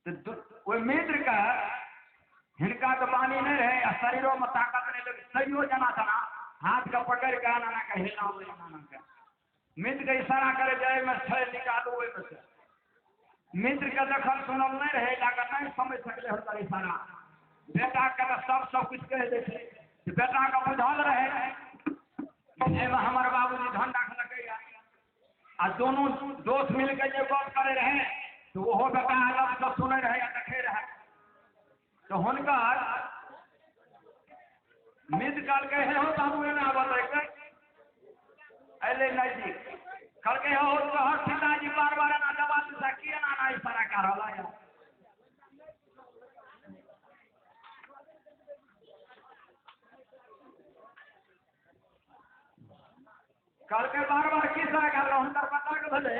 तो वो मित्र का हिनका तो पानी नहीं रहे, शरीरों में ताकत नहीं लगे, सही जना था हाथ का पकड़ के आना का हिला का मित्र के इशारा करे जाए में छह निकालो में से मित्र के दखल सुनल नहीं रहे, लागत नहीं समझ सकले हुनकर इशारा। बेटा के सब कुछ कह दे, बेटा का बुझल रहे हमारे बाबूजी धन रखल आ दोनों दोस्त मिलकर जो बात करे रहे तो वो बेटा अलग से सुने रहे या देखे रहे। तो हुनकर मित्र काल के हो बाबू ना बतैके ले नजदीक कल के हो तो हर पिताजी बार ना दबा तो सकिए ना इशारा कर रहा है कल के बार किस तरह कर रहा हूँ पता के भले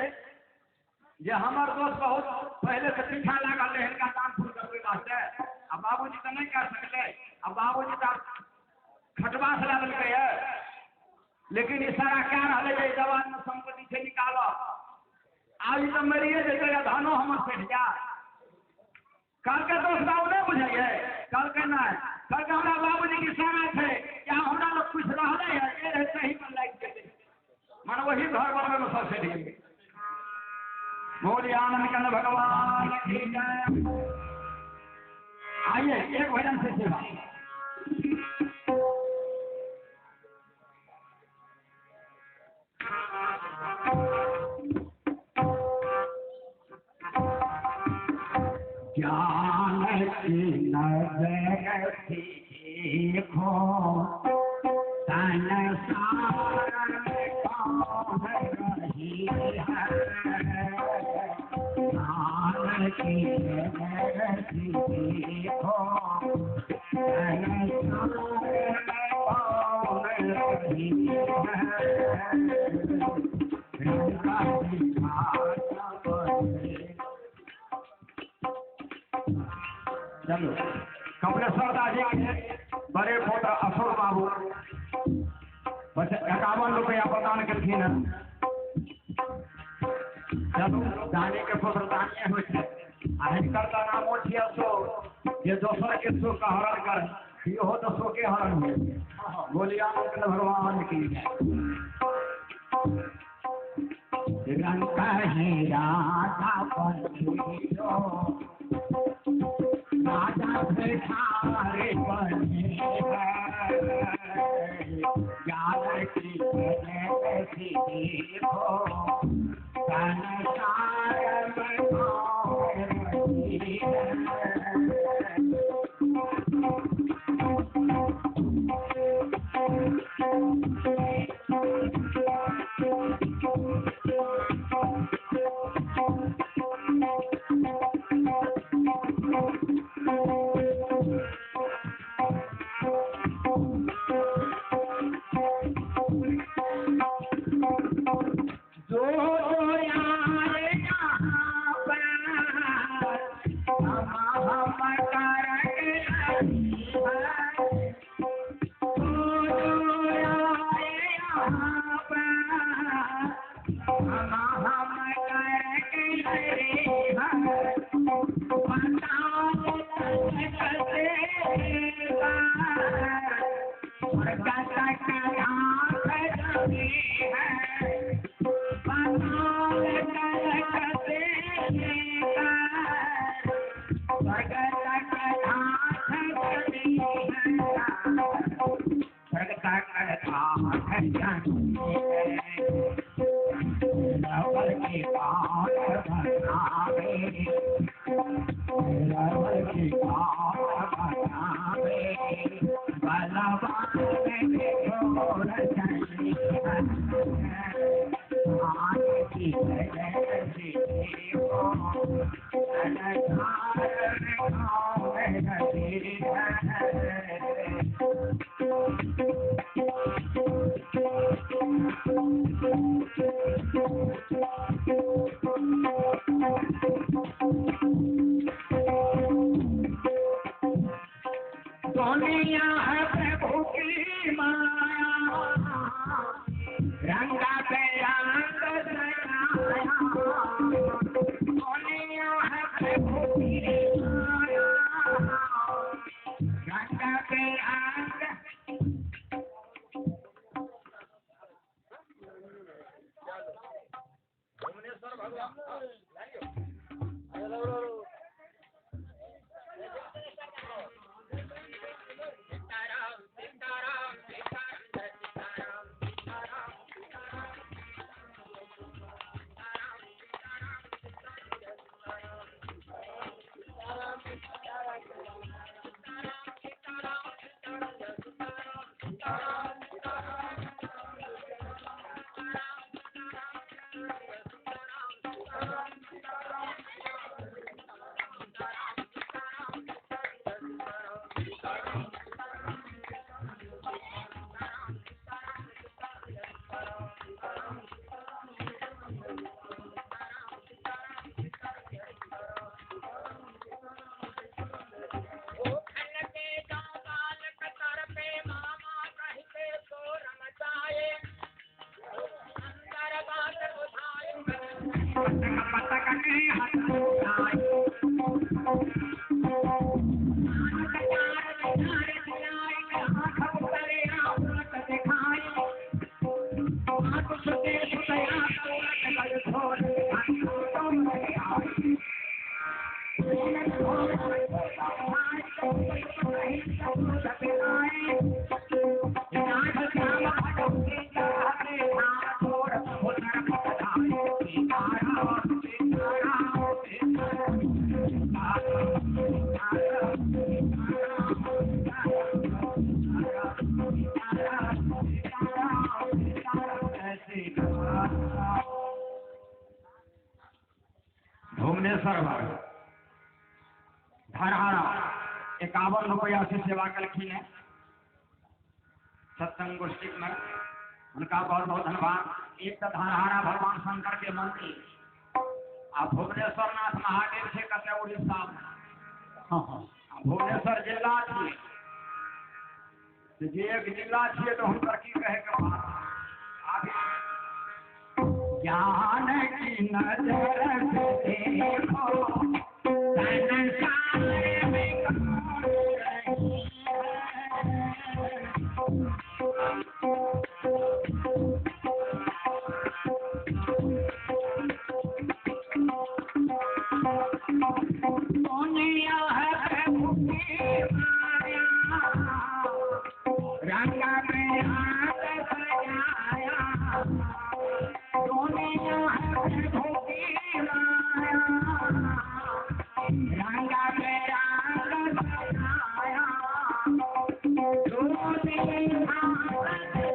जे हमार दोस्त बहुत पहले से पीछा लागल रहे इनका काम शुरू करने वास्ते अब बाबूजी तो नहीं कर सकते अब बाबूजी तो खटवा से लग गए लेकिन इशारा क्या रहा है जवान में संपत्ति से निकालो आज तो मरिए जगह धानो हमर सेठ जा कल के दोस्त बाबू नहीं बुझाइए कल के ना कल के हमारा बाबूजी की इशारा थे क्या हमारा लोग कुछ रह है ये सही पर लाइक के मन वही घर बनने में सबसे ठीक बोलिए आनंद कंद भगवान की जय आइए एक भजन से सेवा ज्ञान की नजर देखो संसार कौन रही है ज्ञान की नजर देखो संसार कौन रही चलो कमलेश्वर दास जी बड़े पुत्र अशोक बाबू बस 51 रुपया प्रदान करथिन चलो दानी के पुत्र दानिये हो हिनकर तो नामो छी अशोक जे दोसर के शोक का हरण कर इहो तो शोके हरण हुए बोलिया भगवान की रंग राजा राजा भिखारी बने ज्ञान की देखो संसार में कौन रही भुवनेश्वर भाग धरहारा 51 रुपया से सेवा कलखी है सत्संग गोष्ठी में उनका बहुत बहुत धन्यवाद। एक तो धरहारा भगवान शंकर के मंदिर आ भुवनेश्वर नाथ महादेव से कते उड़ीसा भुवनेश्वर जिला छे जे एक जिला छे तो हुनकर की कहे के बात आगे ज्ञान की नजर से देखो संसार में कौन रही दुनिया है भूखी माया रंगा में हाथ सजाया दुनिया है भूखी माया रंगा में हाथ सजाया दो दिन हाथ सजाया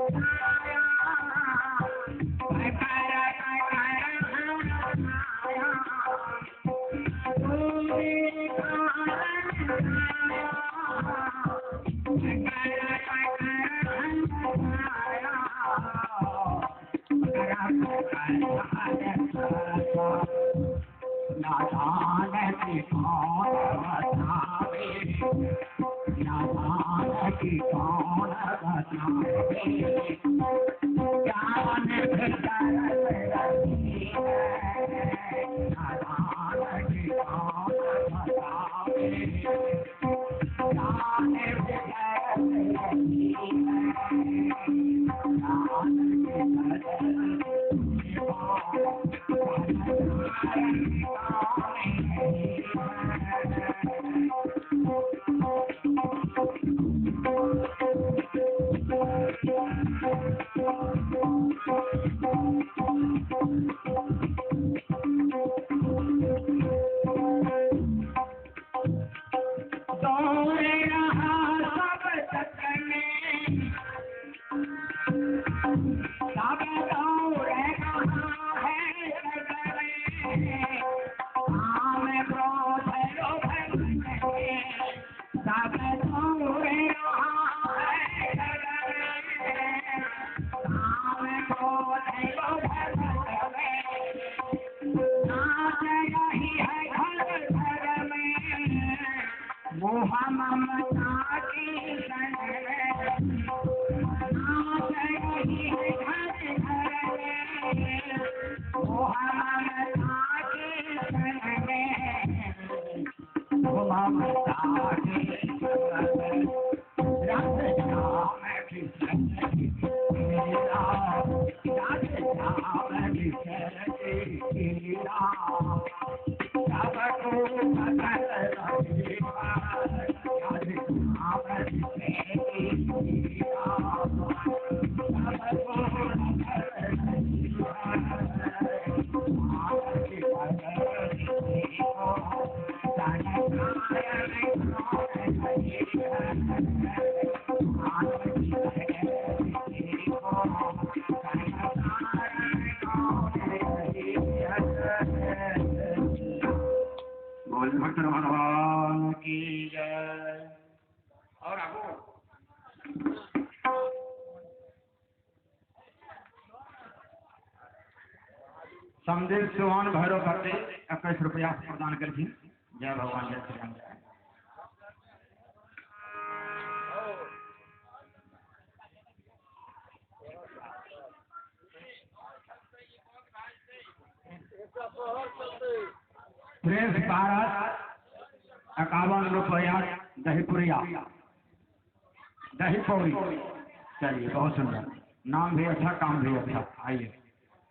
भगवान की जय। और आगो समदेव चौहान भैरव करते 21 रुपया प्रदान कर दी। जय भगवान जय श्री राम। प्रेस 51 रुपया दहीपुरिया दही पौड़ी। चलिए बहुत सुंदर, नाम भी अच्छा, काम भी अच्छा। आइए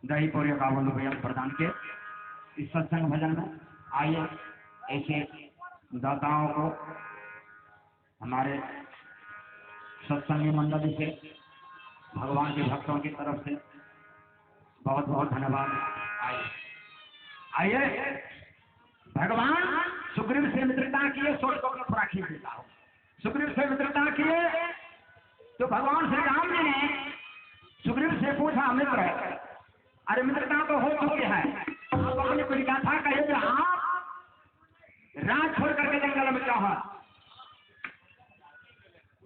दही पौड़ी 51 रुपया प्रदान के इस सत्संग भजन में। आइए ऐसे दाताओं को हमारे सत्संगी मंडली से, भगवान के भक्तों की तरफ से बहुत बहुत धन्यवाद। आइए भगवान सुग्रीव से मित्रता किए, सोच को थोड़ा खींच देता हूं। सुग्रीव से मित्रता किए तो भगवान श्री राम जी ने सुग्रीव से पूछा, मित्र अरे मित्रता तो हो चुकी है, आप अपनी कुछ गाथा कहिए कि आप राज छोड़ करके जंगल में क्यों हैं?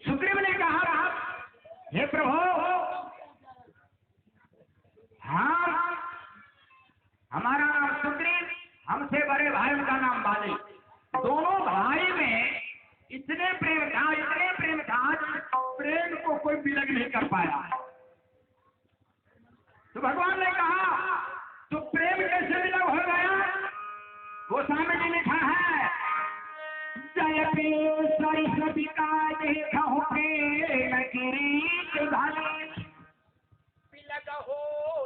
सुग्रीव ने कहा, हे प्रभु हाँ हमारा नाम सुग्रीव, हमसे बड़े भाई का नाम बाली। दोनों भाई में इतने प्रेम था, इतने प्रेम था, प्रेम को कोई विलग नहीं कर पाया। तो भगवान ने कहा तो प्रेम कैसे विलग हो गया? गोस्वामी जी लिखा है, जय सरस्वती का देखा हो प्रेम किरीट भाले, विलग हो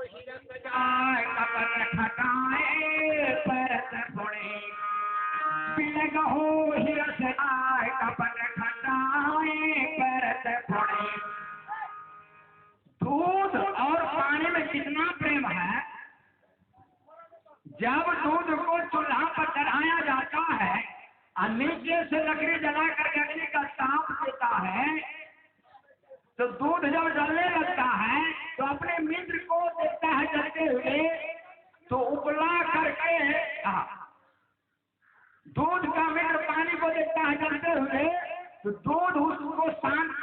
हिरस जाए कपट खटाए परत थोड़े, विलग हो हिरस जाए कपट खटाए परत थोड़े। दूध और पानी में कितना प्रेम है। जब दूध को चूल्हा पर चढ़ाया जाता है और नीचे से लकड़ी जला करके अग्नि का ताप देता है, तो दूध जब जलने लगता है तो अपने मित्र को देखता है जलते हुए, तो उबला करके दूध का मित्र पानी को देखता है जलते हुए, तो दूध उसको शांत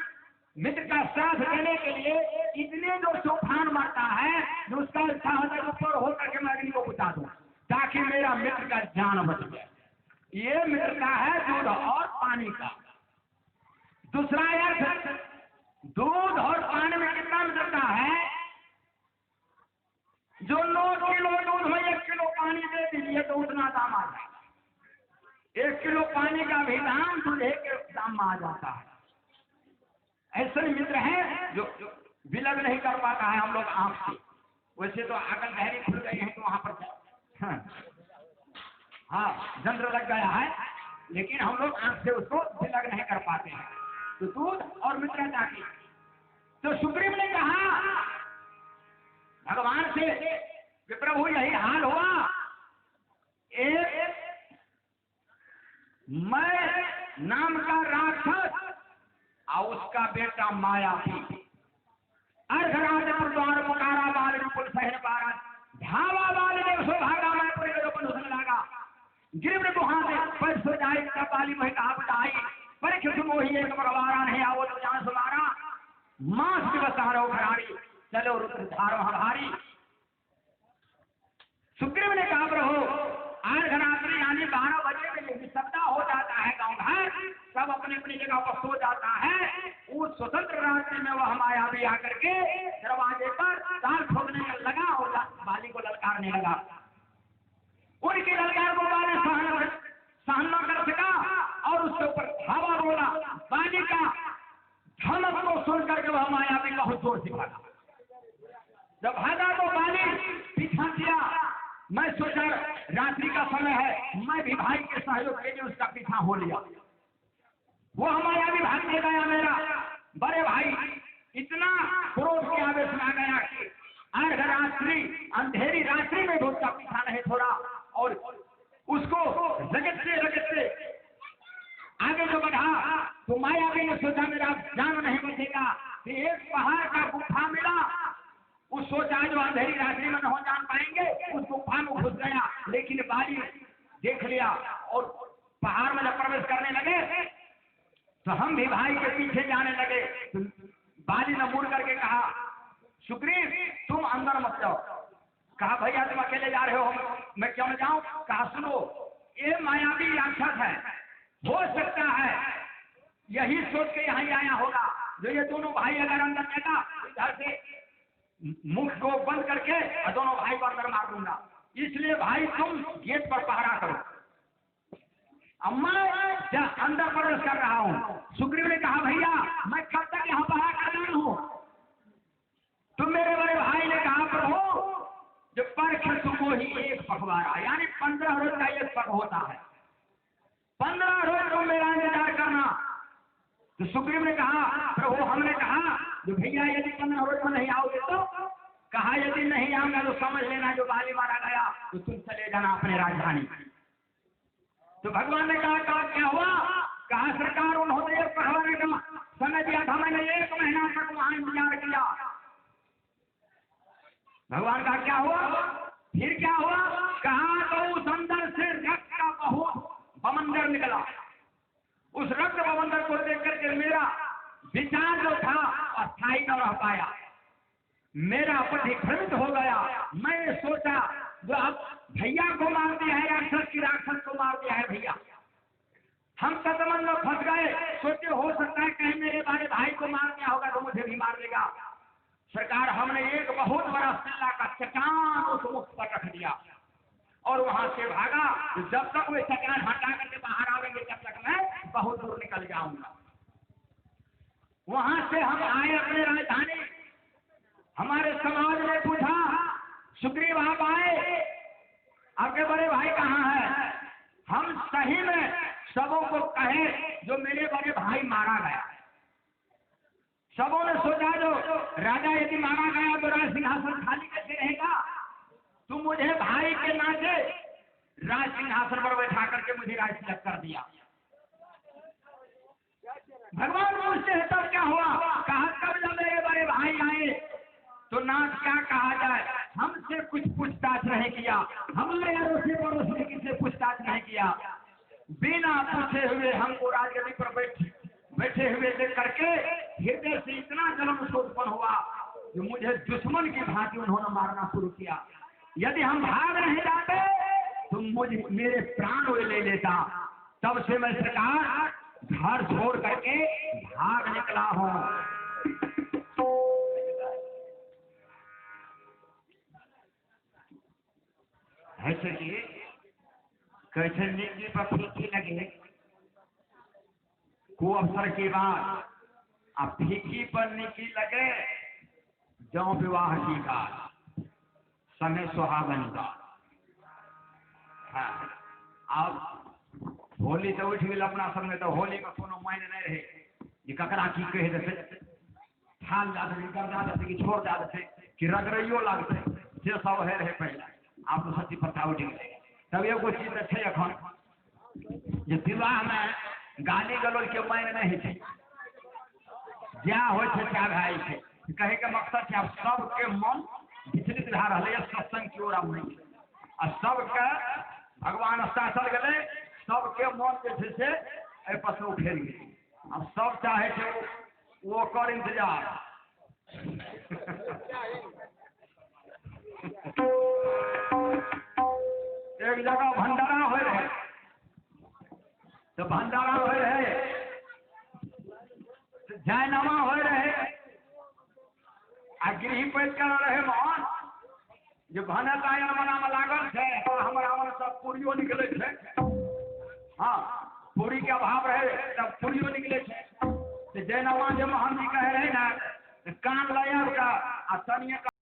मित्र का साथ देने के लिए इतने जो तूफान मारता है, जो उसका इच्छा होता है ऊपर होकर के मैं अग्नि को बुझा दूं ताकि मेरा मित्र का जान बच जाए। ये मित्रता है दूध और पानी का। दूसरा अर्थ, दूध और पानी में कितना मित्रता है? जो 9 किलो दूध में 1 किलो पानी दे दीजिए तो उतना दाम आ जाएगा। 1 किलो पानी का भी दाम दूध 1 किलो दाम में आ जाता है। ऐसे मित्र हैं जो विलग नहीं कर पाता है हम लोग आंख से। वैसे तो अकल गहरी खुल गई है तो वहां पर हाँ जंत्र लग गया है, लेकिन हम लोग आंख से उसको विलग नहीं कर पाते हैं। तो दूध और मित्रता की। तो सुग्रीव ने कहा भगवान से, विप्रभु यही हाल हुआ, एक मैं नाम का राक्षस और उसका बेटा माया भी अर्धराज द्वार पुकारा बाल विपुल शहर पारा धावा बाल देव सो भागा मैं पूरे लगा गिरव गुहा से पर सो जाए बाली मही कहा बताई पर खिस मोही एक मरवारा नहीं आवो तो जान सुमारा मास दिवस हारो खरारी चलो रुद्र धारो हमारी। सुग्रीव ने कहा प्रभु अर्धरात्रि यानी 12 बजे में निशब्दा हो जाता है गांव घर, सब अपनी अपनी जगह पर सो जाता है। उस स्वतंत्र रात्रि में वह मायावी आकर के दरवाजे पर ताल ठोकने लगा और बाली को ललकारने लगा। उनकी ललकार को बाली सहन न कर सका और उसके ऊपर धावा बोला। बाली का धमक को सुन करके वह मायावी बहुत जोर से भागा। जब भागा तो बाली पीछा किया। मैं सोचा रात्रि का समय है, मैं भी भाई के सहयोग के लिए उसका पीछा हो लिया। वो हमारा भी भागने गया, मेरा बड़े भाई इतना क्रोध के आवेश में आ गया कि अर्धरात्रि अंधेरी रात्रि में भी उसका पीछा नहीं छोड़ा और उसको रगड़ते आगे जो बढ़ा तो मायावी ने सोचा मेरा जान नहीं बचेगा। एक पहाड़ का गुफा मिला, उस सोचा जो अंधेरी रात्रि में नहीं जान पाएंगे, उस गुफा में घुस गया। लेकिन बाली देख लिया और पहाड़ में जब प्रवेश करने लगे तो हम भी भाई के पीछे जाने लगे। तो बाली ने मुड़ करके कहा सुग्रीव तुम अंदर मत जाओ। कहा भैया तुम अकेले जा रहे हो, मैं क्यों न जाऊं? कहा सुनो ये मायावी राक्षस है, हो सकता है यही सोच के यहाँ आया होगा जो ये दोनों भाई अगर अंदर जाएगा इधर से मुख को बंद करके और दोनों भाई को अंदर मार दूंगा। इसलिए भाई तुम गेट पर पहरा करो। अब मैं अंदर प्रवेश कर रहा हूँ। सुग्रीव ने कहा भैया मैं कब तक यहाँ पढ़ा कर हूँ। तो मेरे बड़े भाई ने कहा प्रभु जो परख तुमको ही एक पखवाड़ा, यानी 15 रोज का एक पख होता है, 15 रोज तुम मेरा इंतजार करना। तो सुग्रीव ने कहा प्रभु हमने कहा जो भैया यदि 15 रोज में नहीं आओगे तो, कहा यदि नहीं आऊंगा तो समझ लेना जो बाली मारा गया तो तुम चले जाना अपने राजधानी। तो भगवान ने कहा क्या हुआ। कहा सरकार उन्होंने एक पढ़वाने का समय दिया था, मैंने 1 महीना तक वहां इंतजार किया। भगवान का क्या हुआ, फिर क्या हुआ। कहा तो उस अंदर से रक्त का बहुत बवंडर निकला। उस रक्त बवंडर को देख करके मेरा विचार जो था अस्थायी न रह पाया, मेरा पति भ्रमित हो गया। मैं सोचा जो अब भैया को मार दिया है, राक्षस की राक्षस को मार दिया है भैया, हम कदमन में फंस गए। सोचे हो सकता है कहीं मेरे बड़े भाई को मार दिया होगा तो मुझे भी मार देगा। सरकार हमने एक बहुत बड़ा सिल्ला का चट्टान उस मुख पर रख दिया और वहां से भागा। जब तक वे चट्टान हटा करके बाहर आवेंगे तब तक मैं बहुत दूर निकल जाऊंगा। वहां से हम आए अपने राजधानी। हमारे समाज ने पूछा सुग्रीव आप आए, आपके बड़े भाई कहाँ है। हम सही में सबों को कहे जो मेरे बड़े भाई मारा गया। सबों ने सोचा जो राजा यदि मारा गया तो राज सिंहासन खाली कैसे रहेगा। तुम मुझे भाई के नाते राज सिंहासन पर बैठा करके मुझे राज तिलक कर दिया। भगवान पूछते हैं तब क्या हुआ। कहा तब जब मेरे बड़े भाई आए तो नाथ क्या कहा जाए, हमसे कुछ पूछताछ नहीं किया, हमारे अड़ोसी पड़ोसी ने किसी पूछताछ नहीं किया। बिना पूछे हुए हमको राजगद्दी पर बैठे हुए देख करके हृदय से इतना जलन उत्पन्न हुआ कि मुझे दुश्मन की भांति उन्होंने मारना शुरू किया। यदि हम भाग नहीं जाते तो मुझे मेरे प्राण वे ले लेता। तब से मैं सरकार घर छोड़ करके भाग निकला हूँ। ऐसे कि कैसे नीति पर फीकी लगे को अवसर के बाद अब फीकी पर नीति लगे जो विवाह की का समय सुहागन का। हाँ, अब होली तो उठ गई अपना समय, तो होली का कोनो मायने नहीं रहे कि ककरा की कहे देते ठाल जा देते, कर जा देते कि छोड़ जा देते कि रगड़ियो लागते, से सब है रहे पहले। आप तो सच्ची प्रथा उठ गई। तब एगो चीज है अखन जे विवाह में गाली गलौज के मायने नहीं है, क्या हो भाई है कहे के मकसद है सबके मन विचलित रह रहा है सत्संग की ओर अब नहीं है। सबके भगवान शासन गए, सबके मन जे से पर से उठेल गए। अब सब चाहे थे वो कर इंतजार। एक जगह भंडारा हो रहे तो भंडारा हो रहे जयनामा हो रहे आ गृह पैद कर रहे मोहन जो भनक आयन मना में लागल थे और हमारा मन सब पूरियो निकले थे। हाँ, पूरी के अभाव रहे तब पूरियो निकले थे। तो जयनामा जो मोहन जी कहे रहे ना कान लया का आ तनिया